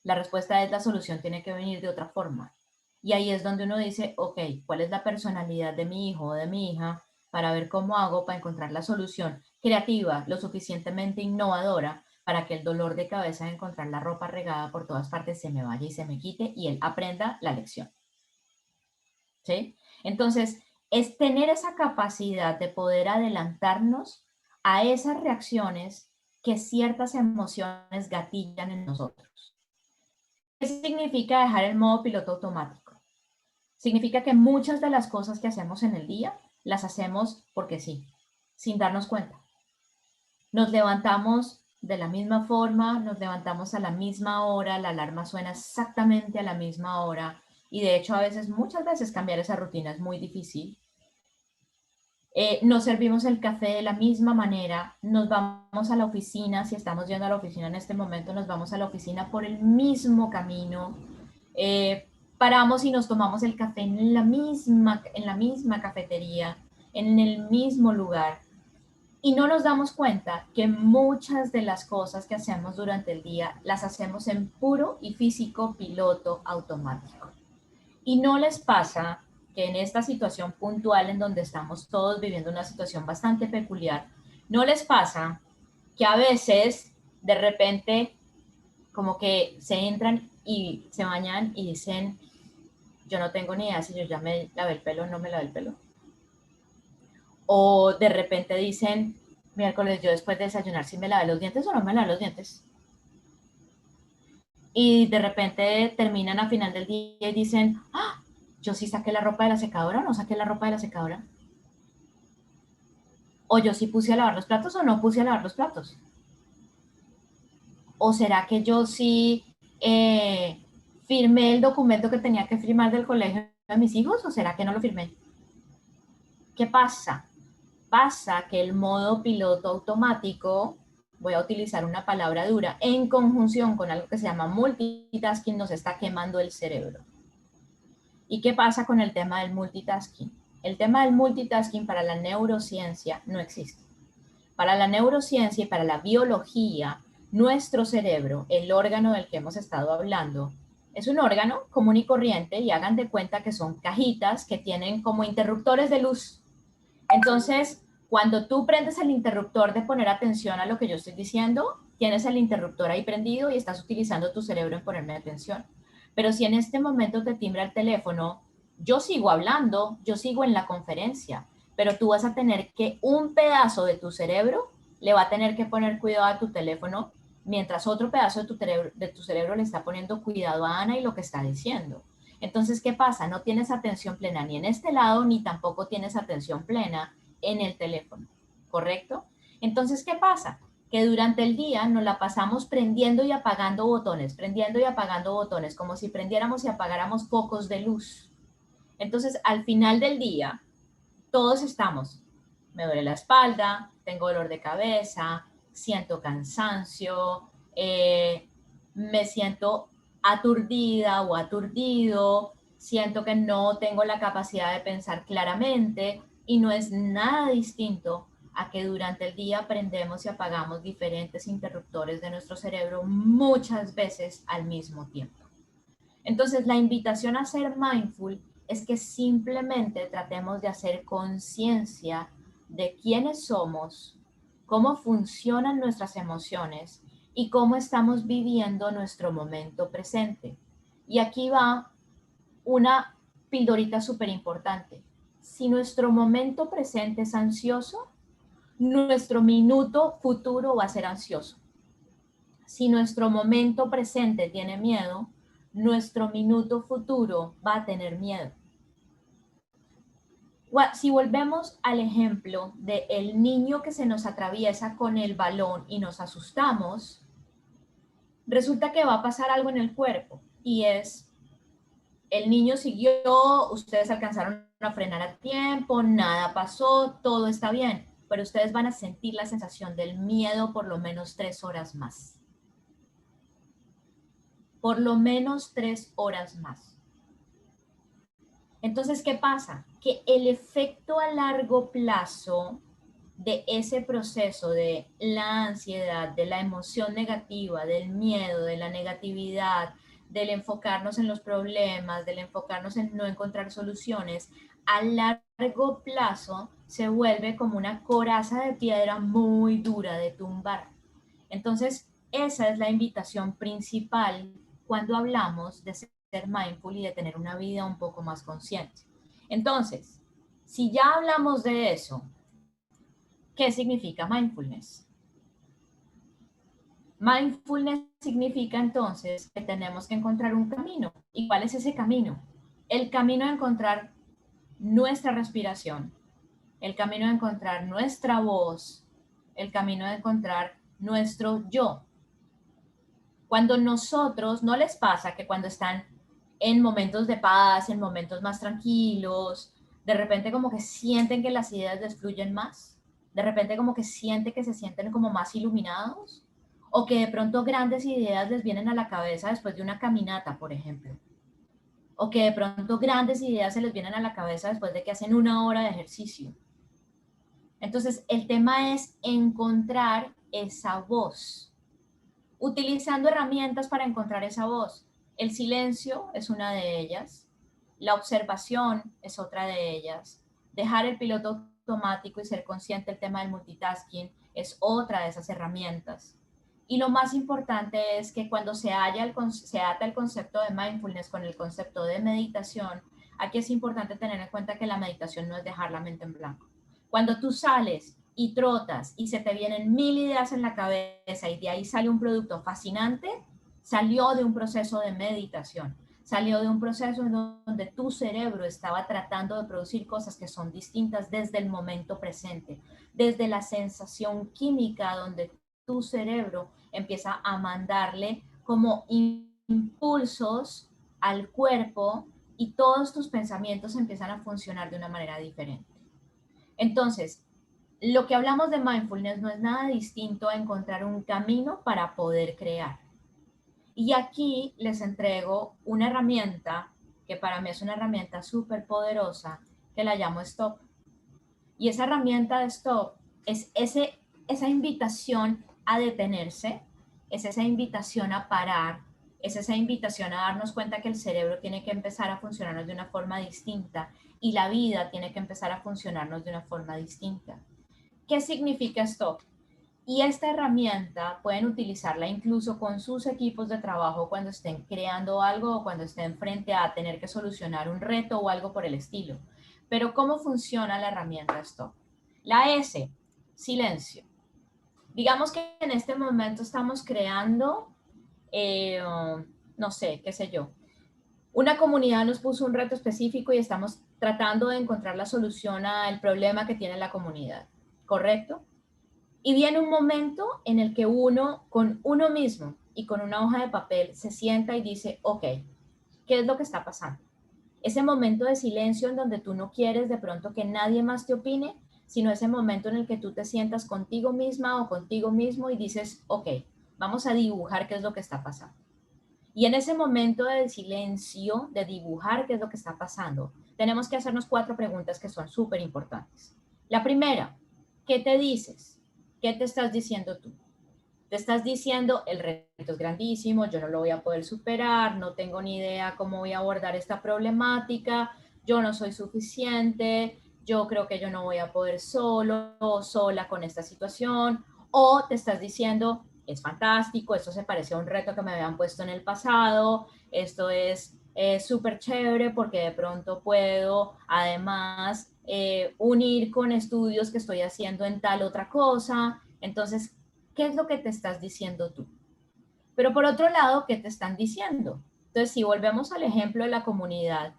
[SPEAKER 2] La respuesta es la solución tiene que venir de otra forma. Y ahí es donde uno dice, ok, ¿cuál es la personalidad de mi hijo o de mi hija para ver cómo hago para encontrar la solución creativa, lo suficientemente innovadora para que el dolor de cabeza de encontrar la ropa regada por todas partes se me vaya y se me quite y él aprenda la lección? ¿Sí? Entonces, es tener esa capacidad de poder adelantarnos a esas reacciones que ciertas emociones gatillan en nosotros. ¿Qué significa dejar el modo piloto automático? Significa que muchas de las cosas que hacemos en el día las hacemos porque sí, sin darnos cuenta. Nos levantamos de la misma forma, nos levantamos a la misma hora, la alarma suena exactamente a la misma hora y de hecho a veces, muchas veces cambiar esa rutina es muy difícil. Nos servimos el café de la misma manera, nos vamos a la oficina, si estamos yendo a la oficina en este momento, nos vamos a la oficina por el mismo camino, paramos y nos tomamos el café en la misma cafetería, en el mismo lugar, y no nos damos cuenta que muchas de las cosas que hacemos durante el día las hacemos en puro y físico piloto automático. Y no les pasa que en esta situación puntual en donde estamos todos viviendo una situación bastante peculiar, no les pasa que a veces de repente como que se entran y se bañan y dicen, yo no tengo ni idea si yo ya me lavé el pelo o no me lavé el pelo. O de repente dicen, miércoles, yo después de desayunar si me lavé los dientes o no me lavé los dientes. Y de repente terminan a final del día y dicen, ¡ah! Yo sí saqué la ropa de la secadora o no saqué la ropa de la secadora. O yo sí puse a lavar los platos o no puse a lavar los platos. ¿O será que yo sí firmé el documento que tenía que firmar del colegio de mis hijos o será que no lo firmé? ¿Qué pasa? Pasa que el modo piloto automático, voy a utilizar una palabra dura, en conjunción con algo que se llama multitasking, nos está quemando el cerebro. ¿Y qué pasa con el tema del multitasking? El tema del multitasking para la neurociencia no existe. Para la neurociencia y para la biología, nuestro cerebro, el órgano del que hemos estado hablando, es un órgano común y corriente y hagan de cuenta que son cajitas que tienen como interruptores de luz. Entonces, cuando tú prendes el interruptor de poner atención a lo que yo estoy diciendo, tienes el interruptor ahí prendido y estás utilizando tu cerebro en ponerme atención. Pero si en este momento te timbra el teléfono, yo sigo hablando, yo sigo en la conferencia, pero tú vas a tener que un pedazo de tu cerebro le va a tener que poner cuidado a tu teléfono, mientras otro pedazo de tu cerebro le está poniendo cuidado a Ana y lo que está diciendo. Entonces, ¿qué pasa? No tienes atención plena ni en este lado, ni tampoco tienes atención plena en el teléfono, ¿correcto? Entonces, ¿qué pasa? Que durante el día nos la pasamos prendiendo y apagando botones, como si prendiéramos y apagáramos focos de luz. Entonces, al final del día, todos estamos, me duele la espalda, tengo dolor de cabeza, siento cansancio, me siento aturdida o aturdido, siento que no tengo la capacidad de pensar claramente y no es nada distinto a que durante el día prendemos y apagamos diferentes interruptores de nuestro cerebro muchas veces al mismo tiempo. Entonces, la invitación a ser mindful es que simplemente tratemos de hacer conciencia de quiénes somos, cómo funcionan nuestras emociones y cómo estamos viviendo nuestro momento presente. Y aquí va una pildorita súper importante. Si nuestro momento presente es ansioso, nuestro minuto futuro va a ser ansioso. Si nuestro momento presente tiene miedo, nuestro minuto futuro va a tener miedo. Si volvemos al ejemplo del niño que se nos atraviesa con el balón y nos asustamos, resulta que va a pasar algo en el cuerpo y es, el niño siguió, ustedes alcanzaron a frenar a tiempo, nada pasó, todo está bien, pero ustedes van a sentir la sensación del miedo por lo menos 3 horas más. Por lo menos 3 horas más. Entonces, ¿qué pasa? Que el efecto a largo plazo de ese proceso de la ansiedad, de la emoción negativa, del miedo, de la negatividad, del enfocarnos en los problemas, del enfocarnos en no encontrar soluciones, a largo plazo se vuelve como una coraza de piedra muy dura de tumbar. Entonces, esa es la invitación principal cuando hablamos de ser mindful y de tener una vida un poco más consciente. Entonces, si ya hablamos de eso, ¿qué significa mindfulness? Mindfulness significa entonces que tenemos que encontrar un camino. ¿Y cuál es ese camino? El camino de encontrar nuestra respiración, el camino de encontrar nuestra voz, el camino de encontrar nuestro yo. Cuando nosotros, ¿no les pasa que cuando están en momentos de paz, en momentos más tranquilos, de repente como que sienten que las ideas les fluyen más? De repente como que sienten que se sienten como más iluminados, o que de pronto grandes ideas les vienen a la cabeza después de una caminata, por ejemplo, o que de pronto grandes ideas se les vienen a la cabeza después de que hacen 1 hora de ejercicio. Entonces, el tema es encontrar esa voz, utilizando herramientas para encontrar esa voz. El silencio es una de ellas, la observación es otra de ellas, dejar el piloto automático y ser consciente del tema del multitasking es otra de esas herramientas. Y lo más importante es que cuando se ata el concepto de mindfulness con el concepto de meditación, aquí es importante tener en cuenta que la meditación no es dejar la mente en blanco. Cuando tú sales y trotas y se te vienen 1000 ideas en la cabeza y de ahí sale un producto fascinante, salió de un proceso de meditación. salió de un proceso en donde tu cerebro estaba tratando de producir cosas que son distintas desde el momento presente, desde la sensación química donde tu cerebro empieza a mandarle como impulsos al cuerpo y todos tus pensamientos empiezan a funcionar de una manera diferente. Entonces, lo que hablamos de mindfulness no es nada distinto a encontrar un camino para poder crear. Y aquí les entrego una herramienta que para mí es una herramienta súper poderosa que la llamo Stop. Y esa herramienta de Stop es esa invitación a detenerse, es esa invitación a parar, es esa invitación a darnos cuenta que el cerebro tiene que empezar a funcionarnos de una forma distinta y la vida tiene que empezar a funcionarnos de una forma distinta. ¿Qué significa Stop? Y esta herramienta pueden utilizarla incluso con sus equipos de trabajo cuando estén creando algo o cuando estén frente a tener que solucionar un reto o algo por el estilo. Pero ¿cómo funciona la herramienta Stop? La S, silencio. Digamos que en este momento estamos creando, eh, no sé, qué sé yo, una comunidad nos puso un reto específico y estamos tratando de encontrar la solución al problema que tiene la comunidad, ¿correcto? Y viene un momento en el que uno, con uno mismo y con una hoja de papel, se sienta y dice, ok, ¿qué es lo que está pasando? Ese momento de silencio en donde tú no quieres de pronto que nadie más te opine, sino ese momento en el que tú te sientas contigo misma o contigo mismo y dices, ok, vamos a dibujar qué es lo que está pasando. Y en ese momento de silencio, de dibujar qué es lo que está pasando, tenemos que hacernos 4 preguntas que son súper importantes. La primera, ¿qué te dices? ¿Qué te estás diciendo tú? Te estás diciendo, el reto es grandísimo, yo no lo voy a poder superar, no tengo ni idea cómo voy a abordar esta problemática, yo no soy suficiente, yo creo que yo no voy a poder solo o sola con esta situación, o te estás diciendo, es fantástico, esto se parece a un reto que me habían puesto en el pasado, esto es súper chévere porque de pronto puedo además unir con estudios que estoy haciendo en tal otra cosa, entonces ¿qué es lo que te estás diciendo tú? Pero por otro lado, ¿qué te están diciendo? Entonces, si volvemos al ejemplo de la comunidad,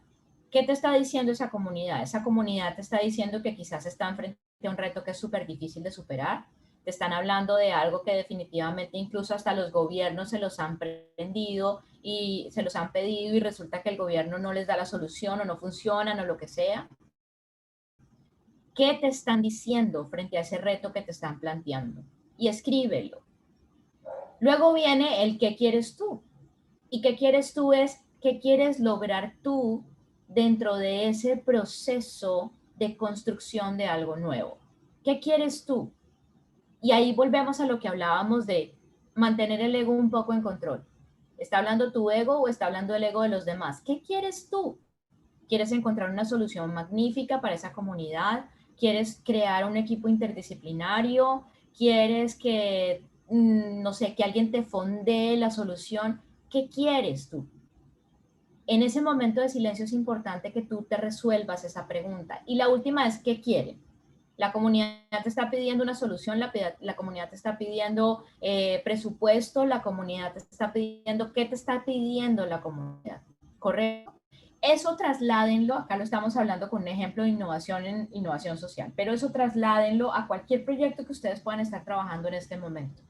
[SPEAKER 2] ¿qué te está diciendo esa comunidad? Esa comunidad te está diciendo que quizás están frente a un reto que es súper difícil de superar. Te están hablando de algo que definitivamente incluso hasta los gobiernos se los han prendido y se los han pedido y resulta que el gobierno no les da la solución o no funcionan o lo que sea. ¿Qué te están diciendo frente a ese reto que te están planteando? Y escríbelo. Luego viene el qué quieres tú. Y qué quieres tú es qué quieres lograr tú dentro de ese proceso de construcción de algo nuevo. ¿Qué quieres tú? Y ahí volvemos a lo que hablábamos de mantener el ego un poco en control. ¿Está hablando tu ego o está hablando el ego de los demás? ¿Qué quieres tú? ¿Quieres encontrar una solución magnífica para esa comunidad? ¿Quieres crear un equipo interdisciplinario? ¿Quieres que, no sé, que alguien te fondee la solución? ¿Qué quieres tú? En ese momento de silencio es importante que tú te resuelvas esa pregunta. Y la última es, ¿qué quieren? La comunidad te está pidiendo una solución, la comunidad te está pidiendo presupuesto, la comunidad te está pidiendo, ¿qué te está pidiendo la comunidad? ¿Correcto? Eso trasládenlo, acá lo estamos hablando con un ejemplo de innovación en innovación social, pero eso trasládenlo a cualquier proyecto que ustedes puedan estar trabajando en este momento.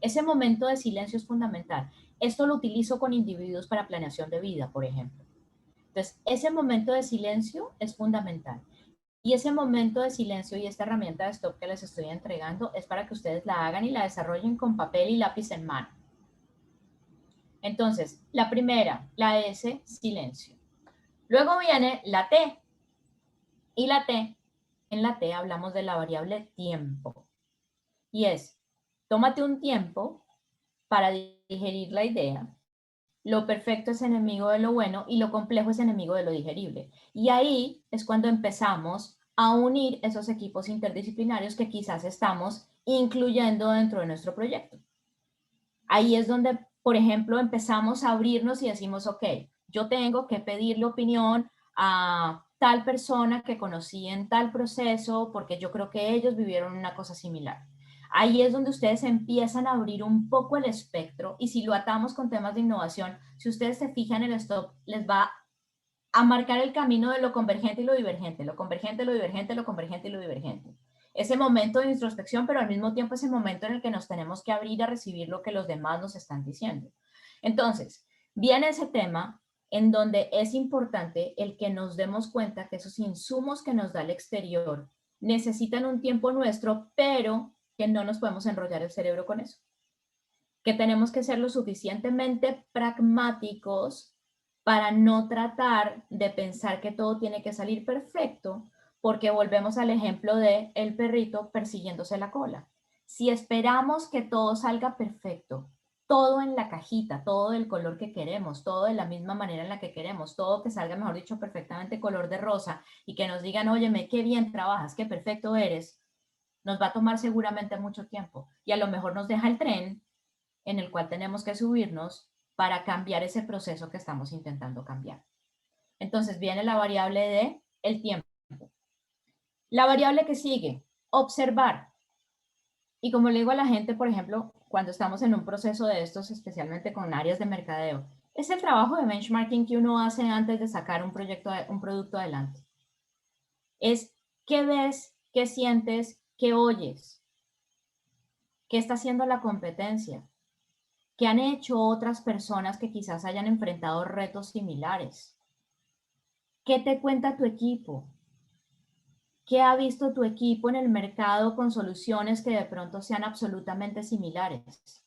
[SPEAKER 2] Ese momento de silencio es fundamental. Esto lo utilizo con individuos para planeación de vida, por ejemplo. Entonces, ese momento de silencio es fundamental. Y ese momento de silencio y esta herramienta de stop que les estoy entregando es para que ustedes la hagan y la desarrollen con papel y lápiz en mano. Entonces, la primera, la S, silencio. Luego viene la T. Y la T, en la T hablamos de la variable tiempo. Y es, tómate un tiempo para digerir la idea. Lo perfecto es enemigo de lo bueno y lo complejo es enemigo de lo digerible. Y ahí es cuando empezamos a unir esos equipos interdisciplinarios que quizás estamos incluyendo dentro de nuestro proyecto. Ahí es donde, por ejemplo, empezamos a abrirnos y decimos, ok, yo tengo que pedirle opinión a tal persona que conocí en tal proceso porque yo creo que ellos vivieron una cosa similar. Ahí es donde ustedes empiezan a abrir un poco el espectro, y si lo atamos con temas de innovación, si ustedes se fijan en el stop, les va a marcar el camino de lo convergente y lo divergente, lo convergente, lo divergente, lo convergente y lo divergente. Ese momento de introspección, pero al mismo tiempo ese momento en el que nos tenemos que abrir a recibir lo que los demás nos están diciendo. Entonces, viene ese tema en donde es importante el que nos demos cuenta que esos insumos que nos da el exterior necesitan un tiempo nuestro, pero que no nos podemos enrollar el cerebro con eso. Que tenemos que ser lo suficientemente pragmáticos para no tratar de pensar que todo tiene que salir perfecto, porque volvemos al ejemplo de el perrito persiguiéndose la cola. Si esperamos que todo salga perfecto, todo en la cajita, todo del color que queremos, todo de la misma manera en la que queremos, todo que salga, mejor dicho, perfectamente color de rosa, y que nos digan, óyeme, qué bien trabajas, qué perfecto eres, nos va a tomar seguramente mucho tiempo, y a lo mejor nos deja el tren en el cual tenemos que subirnos para cambiar ese proceso que estamos intentando cambiar. Entonces viene la variable de el tiempo. La variable que sigue, observar. Y como le digo a la gente, por ejemplo, cuando estamos en un proceso de estos, especialmente con áreas de mercadeo, es el trabajo de benchmarking que uno hace antes de sacar un producto adelante. Es qué ves, qué sientes, qué oyes, qué está haciendo la competencia, qué han hecho otras personas que quizás hayan enfrentado retos similares. ¿Qué te cuenta tu equipo? ¿Qué ha visto tu equipo en el mercado con soluciones que de pronto sean absolutamente similares?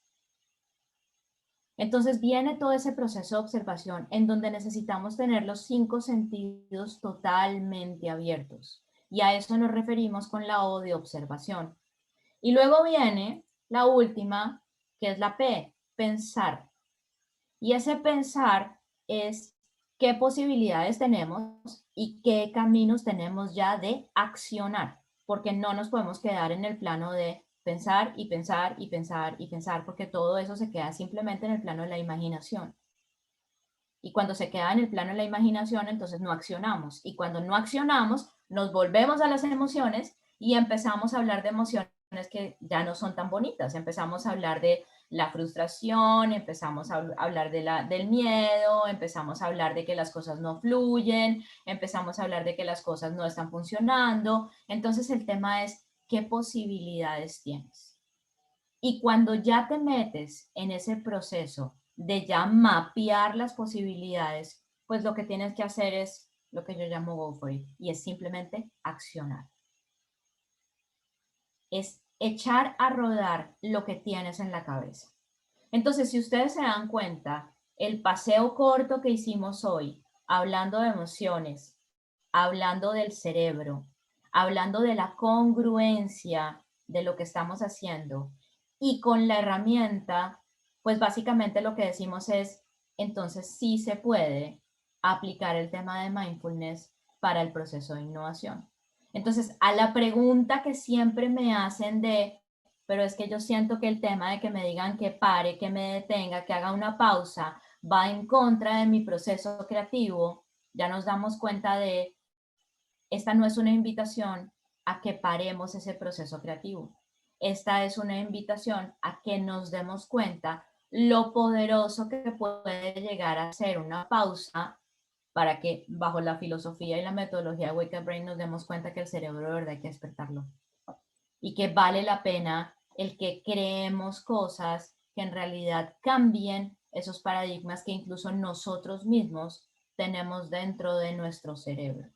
[SPEAKER 2] Entonces viene todo ese proceso de observación en donde necesitamos tener los 5 sentidos totalmente abiertos. Y a eso nos referimos con la O de observación. Y luego viene la última, que es la P, pensar. Y ese pensar es qué posibilidades tenemos y qué caminos tenemos ya de accionar, porque no nos podemos quedar en el plano de pensar y pensar y pensar y pensar, porque todo eso se queda simplemente en el plano de la imaginación. Y cuando se queda en el plano de la imaginación, entonces no accionamos. Y cuando no accionamos, nos volvemos a las emociones y empezamos a hablar de emociones que ya no son tan bonitas. Empezamos a hablar de la frustración, empezamos a hablar del miedo, empezamos a hablar de que las cosas no fluyen, empezamos a hablar de que las cosas no están funcionando. Entonces el tema es, ¿qué posibilidades tienes? Y cuando ya te metes en ese proceso de ya mapear las posibilidades, pues lo que tienes que hacer es lo que yo llamo go for it, y es simplemente accionar. Es echar a rodar lo que tienes en la cabeza. Entonces, si ustedes se dan cuenta, el paseo corto que hicimos hoy, hablando de emociones, hablando del cerebro, hablando de la congruencia de lo que estamos haciendo, y con la herramienta, pues básicamente lo que decimos es, entonces sí se puede aplicar el tema de mindfulness para el proceso de innovación. Entonces, a la pregunta que siempre me hacen de, pero es que yo siento que el tema de que me digan que pare, que me detenga, que haga una pausa, va en contra de mi proceso creativo, ya nos damos cuenta de, esta no es una invitación a que paremos ese proceso creativo. Esta es una invitación a que nos demos cuenta lo poderoso que puede llegar a ser una pausa para que bajo la filosofía y la metodología de Wake Up Brain nos demos cuenta que el cerebro de verdad hay que despertarlo y que vale la pena el que creemos cosas que en realidad cambien esos paradigmas que incluso nosotros mismos tenemos dentro de nuestro cerebro.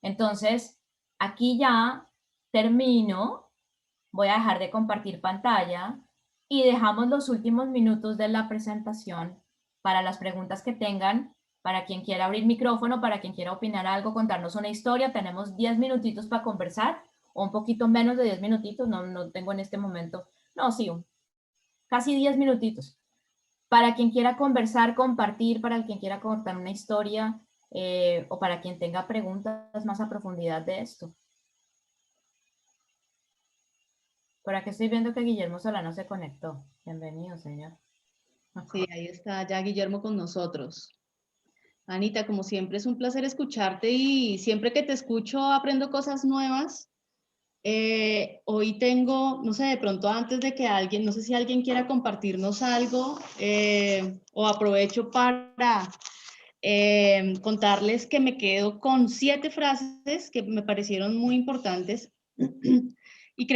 [SPEAKER 2] Entonces, aquí ya termino, voy a dejar de compartir pantalla y dejamos los últimos minutos de la presentación para las preguntas que tengan, para quien quiera abrir micrófono, para quien quiera opinar algo, contarnos una historia. Tenemos 10 minutitos para conversar, o un poquito menos de 10 minutitos, no tengo en este momento, no, sí, casi 10 minutitos. Para quien quiera conversar, compartir, para quien quiera contar una historia, o para quien tenga preguntas más a profundidad de esto. Por aquí estoy viendo que Guillermo Solano se conectó. Bienvenido, señor.
[SPEAKER 3] Sí, ahí está ya Guillermo con nosotros. Anita, como siempre es un placer escucharte y siempre que te escucho aprendo cosas nuevas. Hoy tengo, no sé, de pronto antes de que alguien, no sé si alguien quiera compartirnos algo, o aprovecho para contarles que me quedo con 7 frases que me parecieron muy importantes y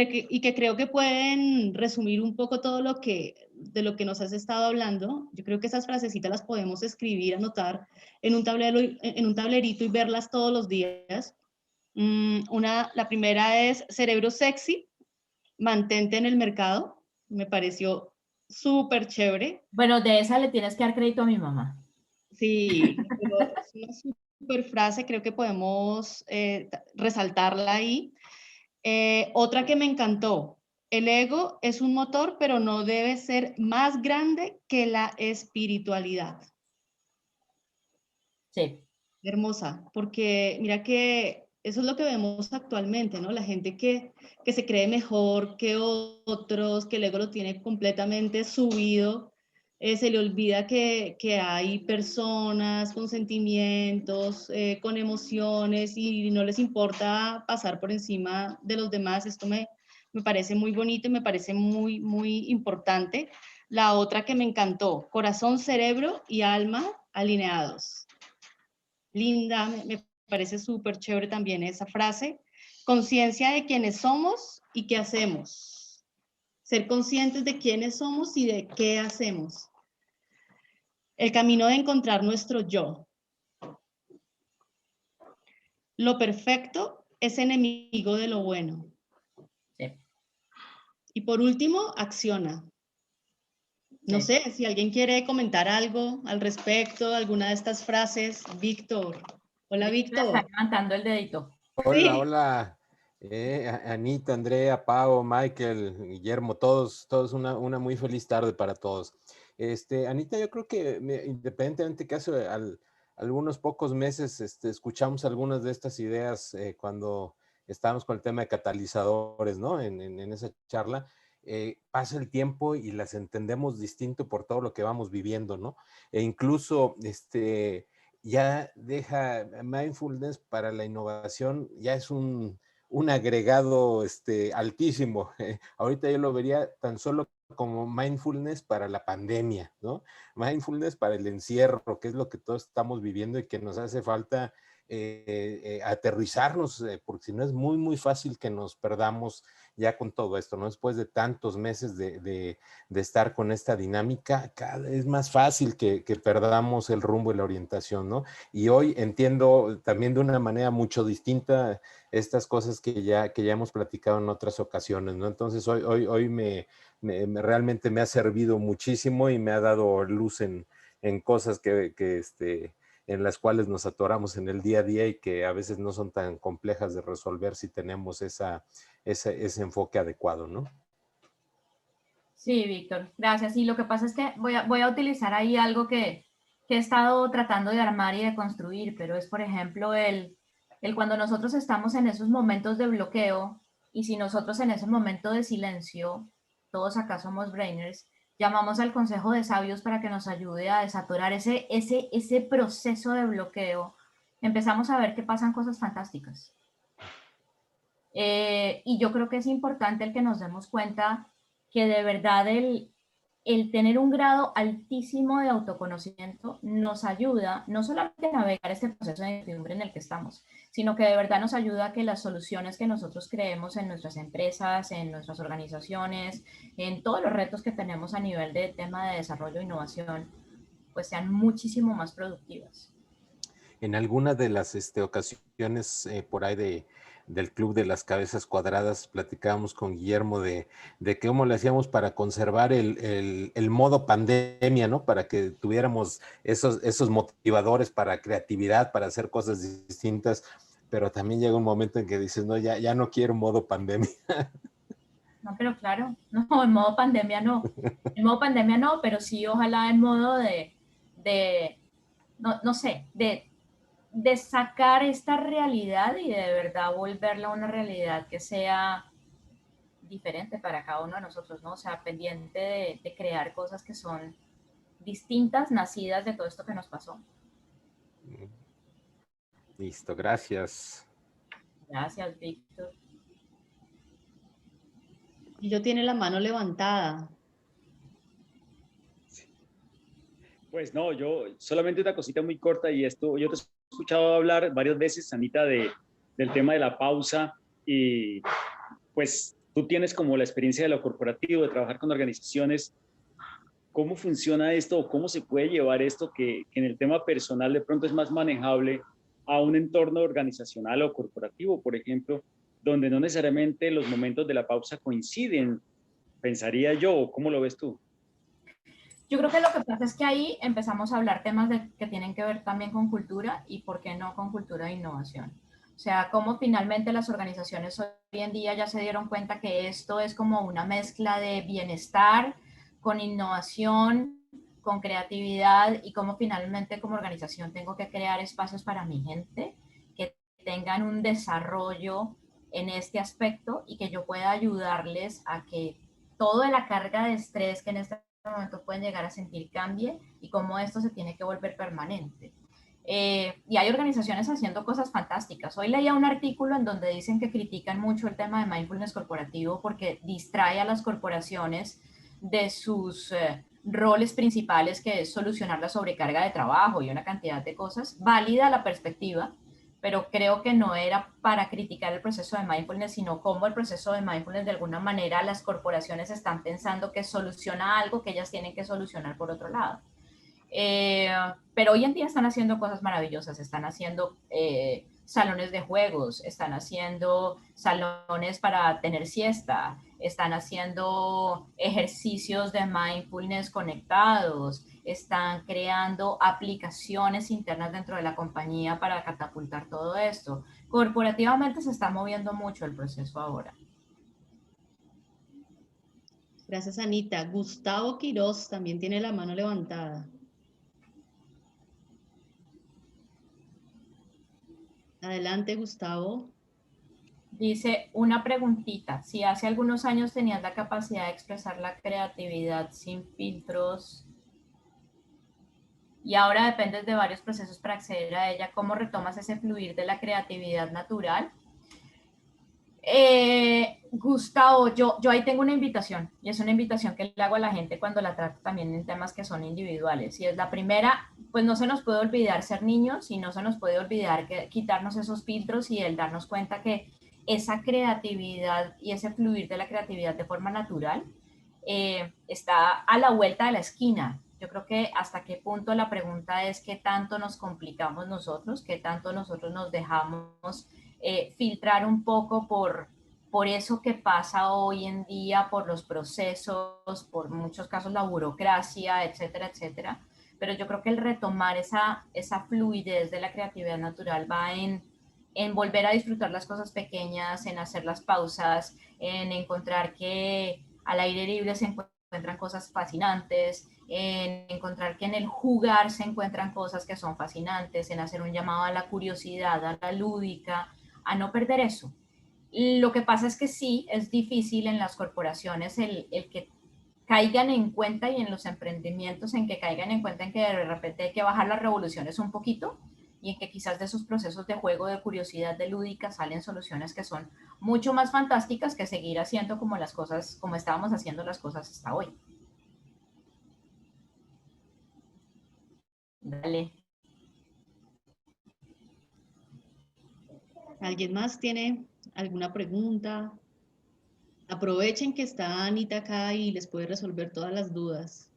[SPEAKER 3] que creo que pueden resumir un poco todo de lo que nos has estado hablando. Yo creo que esas frasecitas las podemos escribir, anotar en un tablerito y verlas todos los días. La primera es cerebro sexy, mantente en el mercado. Me pareció súper chévere.
[SPEAKER 2] Bueno, de esa le tienes que dar crédito a mi mamá.
[SPEAKER 3] Sí, pero es una súper frase, creo que podemos resaltarla ahí. Otra que me encantó, el ego es un motor, pero no debe ser más grande que la espiritualidad.
[SPEAKER 2] Sí.
[SPEAKER 3] Hermosa, porque mira que eso es lo que vemos actualmente, ¿no? La gente que se cree mejor que otros, que el ego lo tiene completamente subido, se le olvida que hay personas con sentimientos, con emociones y no les importa pasar por encima de los demás. Esto me parece muy bonito y me parece muy, muy importante. La otra que me encantó, corazón, cerebro y alma alineados. Linda, me parece súper chévere también esa frase. Conciencia de quiénes somos y qué hacemos. Ser conscientes de quiénes somos y de qué hacemos. El camino de encontrar nuestro yo. Lo perfecto es enemigo de lo bueno.
[SPEAKER 2] Sí.
[SPEAKER 3] Y por último, acciona. No
[SPEAKER 2] Sí.
[SPEAKER 3] sé si alguien quiere comentar algo al respecto, alguna de estas frases. Víctor. Hola,
[SPEAKER 2] Víctor está
[SPEAKER 3] Víctor.
[SPEAKER 2] levantando el dedito.
[SPEAKER 4] Hola,
[SPEAKER 3] Sí.
[SPEAKER 4] hola, Anita, Andrea, Pau, Michael, Guillermo, todos una muy feliz tarde para todos. Anita, yo creo que independientemente que hace algunos pocos meses escuchamos algunas de estas ideas cuando estábamos con el tema de catalizadores, ¿no? En esa charla, pasa el tiempo y las entendemos distinto por todo lo que vamos viviendo, ¿no? E incluso, ya deja mindfulness para la innovación, ya es un agregado altísimo. Ahorita yo lo vería tan solo como mindfulness para la pandemia, ¿no? Mindfulness para el encierro, que es lo que todos estamos viviendo y que nos hace falta aterrizarnos, porque si no es muy, muy fácil que nos perdamos ya con todo esto, ¿no? Después de tantos meses de estar con esta dinámica, cada vez es más fácil que perdamos el rumbo y la orientación, ¿no? Y hoy entiendo también de una manera mucho distinta estas cosas que ya hemos platicado en otras ocasiones, ¿no? Entonces hoy realmente me ha servido muchísimo y me ha dado luz en cosas en las cuales nos atoramos en el día a día y que a veces no son tan complejas de resolver si tenemos ese enfoque adecuado, ¿no?
[SPEAKER 2] Sí, Víctor, gracias. Y lo que pasa es que voy a utilizar ahí algo que he estado tratando de armar y de construir, pero es, por ejemplo, el cuando nosotros estamos en esos momentos de bloqueo y si nosotros en ese momento de silencio, todos acá somos brainers, llamamos al consejo de sabios para que nos ayude a desatorar ese proceso de bloqueo, empezamos a ver que pasan cosas fantásticas. Y yo creo que es importante el que nos demos cuenta que de verdad el tener un grado altísimo de autoconocimiento nos ayuda no solamente a navegar este proceso de incertidumbre en el que estamos, sino que de verdad nos ayuda a que las soluciones que nosotros creemos en nuestras empresas, en nuestras organizaciones, en todos los retos que tenemos a nivel de tema de desarrollo e innovación, pues sean muchísimo más productivas.
[SPEAKER 4] En alguna de las ocasiones por ahí del Club de las Cabezas Cuadradas platicábamos con Guillermo de cómo le hacíamos para conservar el modo pandemia, ¿no? Para que tuviéramos esos motivadores para creatividad, para hacer cosas distintas, pero también llega un momento en que dices, no, ya no quiero modo pandemia.
[SPEAKER 2] No, pero claro, no, en modo pandemia no. En modo pandemia no, pero sí ojalá en modo de no sé, de sacar esta realidad y de verdad volverla una realidad que sea diferente para cada uno de nosotros, ¿no? O sea, pendiente de crear cosas que son distintas, nacidas de todo esto que nos pasó.
[SPEAKER 4] Listo, gracias.
[SPEAKER 2] Gracias, Víctor.
[SPEAKER 3] Y yo tiene la mano levantada.
[SPEAKER 5] Pues no, yo solamente una cosita muy corta y esto, yo te he escuchado hablar varias veces, Anita, del tema de la pausa y pues tú tienes como la experiencia de lo corporativo, de trabajar con organizaciones. ¿Cómo funciona esto o cómo se puede llevar esto que en el tema personal de pronto es más manejable a un entorno organizacional o corporativo, por ejemplo, donde no necesariamente los momentos de la pausa coinciden, pensaría yo, o cómo lo ves tú?
[SPEAKER 2] Yo creo que lo que pasa es que ahí empezamos a hablar temas que tienen que ver también con cultura y por qué no con cultura de innovación. O sea, cómo finalmente las organizaciones hoy en día ya se dieron cuenta que esto es como una mezcla de bienestar con innovación, con creatividad y cómo finalmente como organización tengo que crear espacios para mi gente que tengan un desarrollo en este aspecto y que yo pueda ayudarles a que toda la carga de estrés que en este momento pueden llegar a sentir cambie y cómo esto se tiene que volver permanente. Y hay organizaciones haciendo cosas fantásticas. Hoy leía un artículo en donde dicen que critican mucho el tema de mindfulness corporativo porque distrae a las corporaciones de sus roles principales, que es solucionar la sobrecarga de trabajo y una cantidad de cosas. Válida la perspectiva, pero creo que no era para criticar el proceso de mindfulness, sino cómo el proceso de mindfulness de alguna manera las corporaciones están pensando que soluciona algo que ellas tienen que solucionar por otro lado. Pero hoy en día están haciendo cosas maravillosas, están haciendo salones de juegos, están haciendo salones para tener siesta, están haciendo ejercicios de mindfulness conectados, están creando aplicaciones internas dentro de la compañía para catapultar todo esto. Corporativamente se está moviendo mucho el proceso ahora.
[SPEAKER 3] Gracias, Anita. Gustavo Quiroz también tiene la mano levantada. Adelante, Gustavo.
[SPEAKER 2] Dice una preguntita, si hace algunos años tenías la capacidad de expresar la creatividad sin filtros y ahora dependes de varios procesos para acceder a ella, ¿cómo retomas ese fluir de la creatividad natural? Gustavo, yo ahí tengo una invitación y es una invitación que le hago a la gente cuando la trato también en temas que son individuales y es la primera, pues no se nos puede olvidar ser niños y no se nos puede olvidar quitarnos esos filtros y el darnos cuenta que esa creatividad y ese fluir de la creatividad de forma natural está a la vuelta de la esquina. Yo creo que hasta qué punto la pregunta es qué tanto nos complicamos nosotros, qué tanto nosotros nos dejamos filtrar un poco por eso que pasa hoy en día, por los procesos, por muchos casos la burocracia, etcétera, etcétera. Pero yo creo que el retomar esa fluidez de la creatividad natural va en volver a disfrutar las cosas pequeñas, en hacer las pausas, en encontrar que al aire libre se encuentran cosas fascinantes, en encontrar que en el jugar se encuentran cosas que son fascinantes, en hacer un llamado a la curiosidad, a la lúdica, a no perder eso. Lo que pasa es que sí, es difícil en las corporaciones el que caigan en cuenta y en los emprendimientos en que caigan en cuenta en que de repente hay que bajar las revoluciones un poquito y en que quizás de esos procesos de juego, de curiosidad, de lúdica salen soluciones que son mucho más fantásticas que seguir haciendo como las cosas, como estábamos haciendo las cosas hasta hoy. Dale.
[SPEAKER 3] ¿Alguien más tiene alguna pregunta? Aprovechen que está Anita acá y les puede resolver todas las dudas.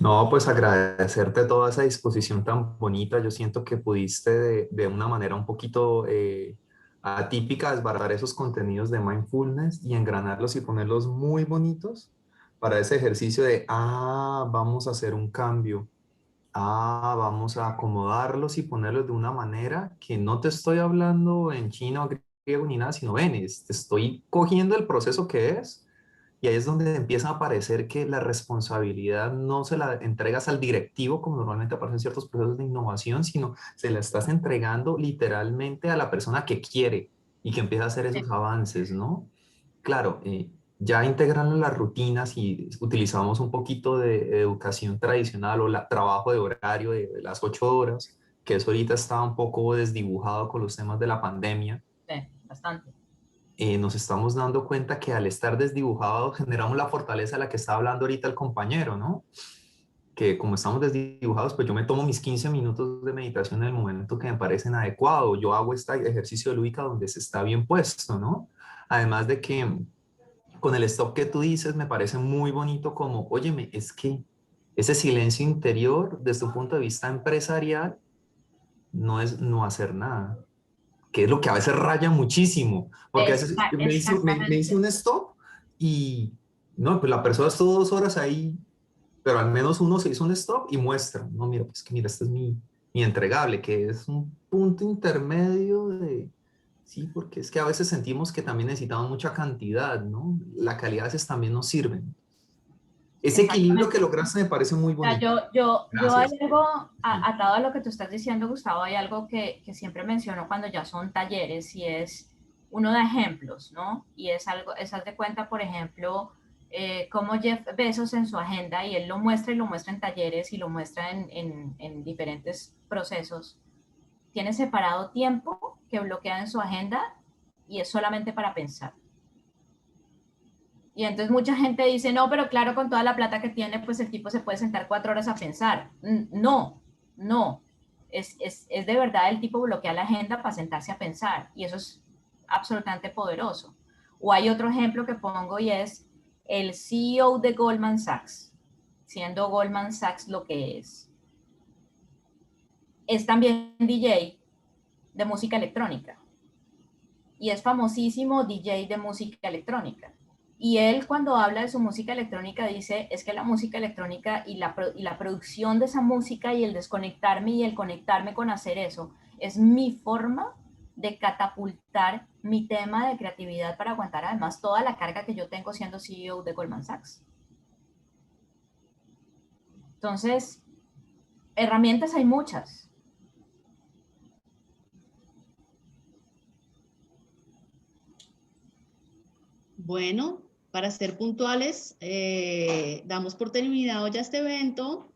[SPEAKER 6] No, pues agradecerte toda esa disposición tan bonita. Yo siento que pudiste de una manera un poquito atípica desbaratar esos contenidos de mindfulness y engranarlos y ponerlos muy bonitos para ese ejercicio de, vamos a hacer un cambio. Vamos a acomodarlos y ponerlos de una manera que no te estoy hablando en chino, griego ni nada, sino ven, te estoy cogiendo el proceso que es y ahí es donde empieza a aparecer que la responsabilidad no se la entregas al directivo, como normalmente aparecen ciertos procesos de innovación, sino se la estás entregando literalmente a la persona que quiere y que empieza a hacer esos avances, ¿no? Claro, ya integrando las rutinas y utilizamos un poquito de educación tradicional o trabajo de horario de las 8 horas, que eso ahorita está un poco desdibujado con los temas de la pandemia.
[SPEAKER 2] Sí, bastante.
[SPEAKER 6] nos estamos dando cuenta que al estar desdibujado generamos la fortaleza de la que estaba hablando ahorita el compañero, ¿no? Que como estamos desdibujados, pues yo me tomo mis 15 minutos de meditación en el momento que me parecen adecuados. Yo hago este ejercicio de lúdica donde se está bien puesto, ¿no? Además de que con el stop que tú dices, me parece muy bonito como, óyeme, es que ese silencio interior, desde un punto de vista empresarial, no es no hacer nada, que es lo que a veces raya muchísimo, porque a veces me hice
[SPEAKER 2] Exactamente.
[SPEAKER 6] un stop y, no, pues la persona estuvo 2 horas ahí, pero al menos uno se hizo un stop y muestra, no, mira, pues que mira, este es mi entregable, que es un punto intermedio de, sí, porque es que a veces sentimos que también necesitamos mucha cantidad, ¿no? La calidad a veces también nos sirve. Ese equilibrio que
[SPEAKER 2] Exactamente.
[SPEAKER 6] lograste me parece muy
[SPEAKER 2] O sea,
[SPEAKER 6] bonito.
[SPEAKER 2] yo hay
[SPEAKER 6] Gracias.
[SPEAKER 2] algo,
[SPEAKER 6] Sí.
[SPEAKER 2] atado a lo que tú estás diciendo, Gustavo, hay algo que siempre menciono cuando ya son talleres y es uno de ejemplos, ¿no? Y es algo, es haz de cuenta, por ejemplo, cómo Jeff Bezos en su agenda, y él lo muestra y lo muestra en talleres y lo muestra en diferentes procesos, tiene separado tiempo que bloquea en su agenda y es solamente para pensar. Y entonces mucha gente dice, no, pero claro, con toda la plata que tiene, pues el tipo se puede sentar 4 horas a pensar. No, no. Es de verdad el tipo bloquea la agenda para sentarse a pensar. Y eso es absolutamente poderoso. O hay otro ejemplo que pongo y es el CEO de Goldman Sachs, siendo Goldman Sachs lo que es también DJ de música electrónica. Y es famosísimo DJ de música electrónica. Y él cuando habla de su música electrónica dice, es que la música electrónica y la producción de esa música y el desconectarme y el conectarme con hacer eso, es mi forma de catapultar mi tema de creatividad para aguantar además toda la carga que yo tengo siendo CEO de Goldman Sachs. Entonces, herramientas hay muchas.
[SPEAKER 3] Bueno, para ser puntuales, damos por terminado ya este evento.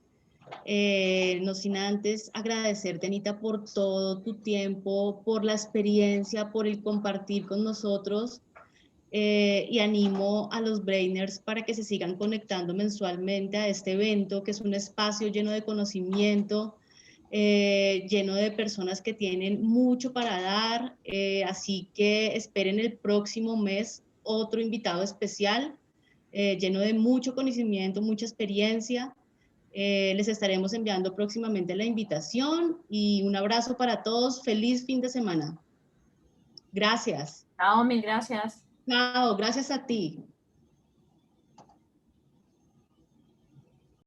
[SPEAKER 3] No sin antes agradecerte, Anita, por todo tu tiempo, por la experiencia, por el compartir con nosotros. Y animo a los Brainers para que se sigan conectando mensualmente a este evento, que es un espacio lleno de conocimiento, lleno de personas que tienen mucho para dar. Así que esperen el próximo mes otro invitado especial, lleno de mucho conocimiento, mucha experiencia. Les estaremos enviando próximamente la invitación y un abrazo para todos. Feliz fin de semana. Gracias.
[SPEAKER 2] Chao, mil gracias.
[SPEAKER 3] Chao, gracias a ti.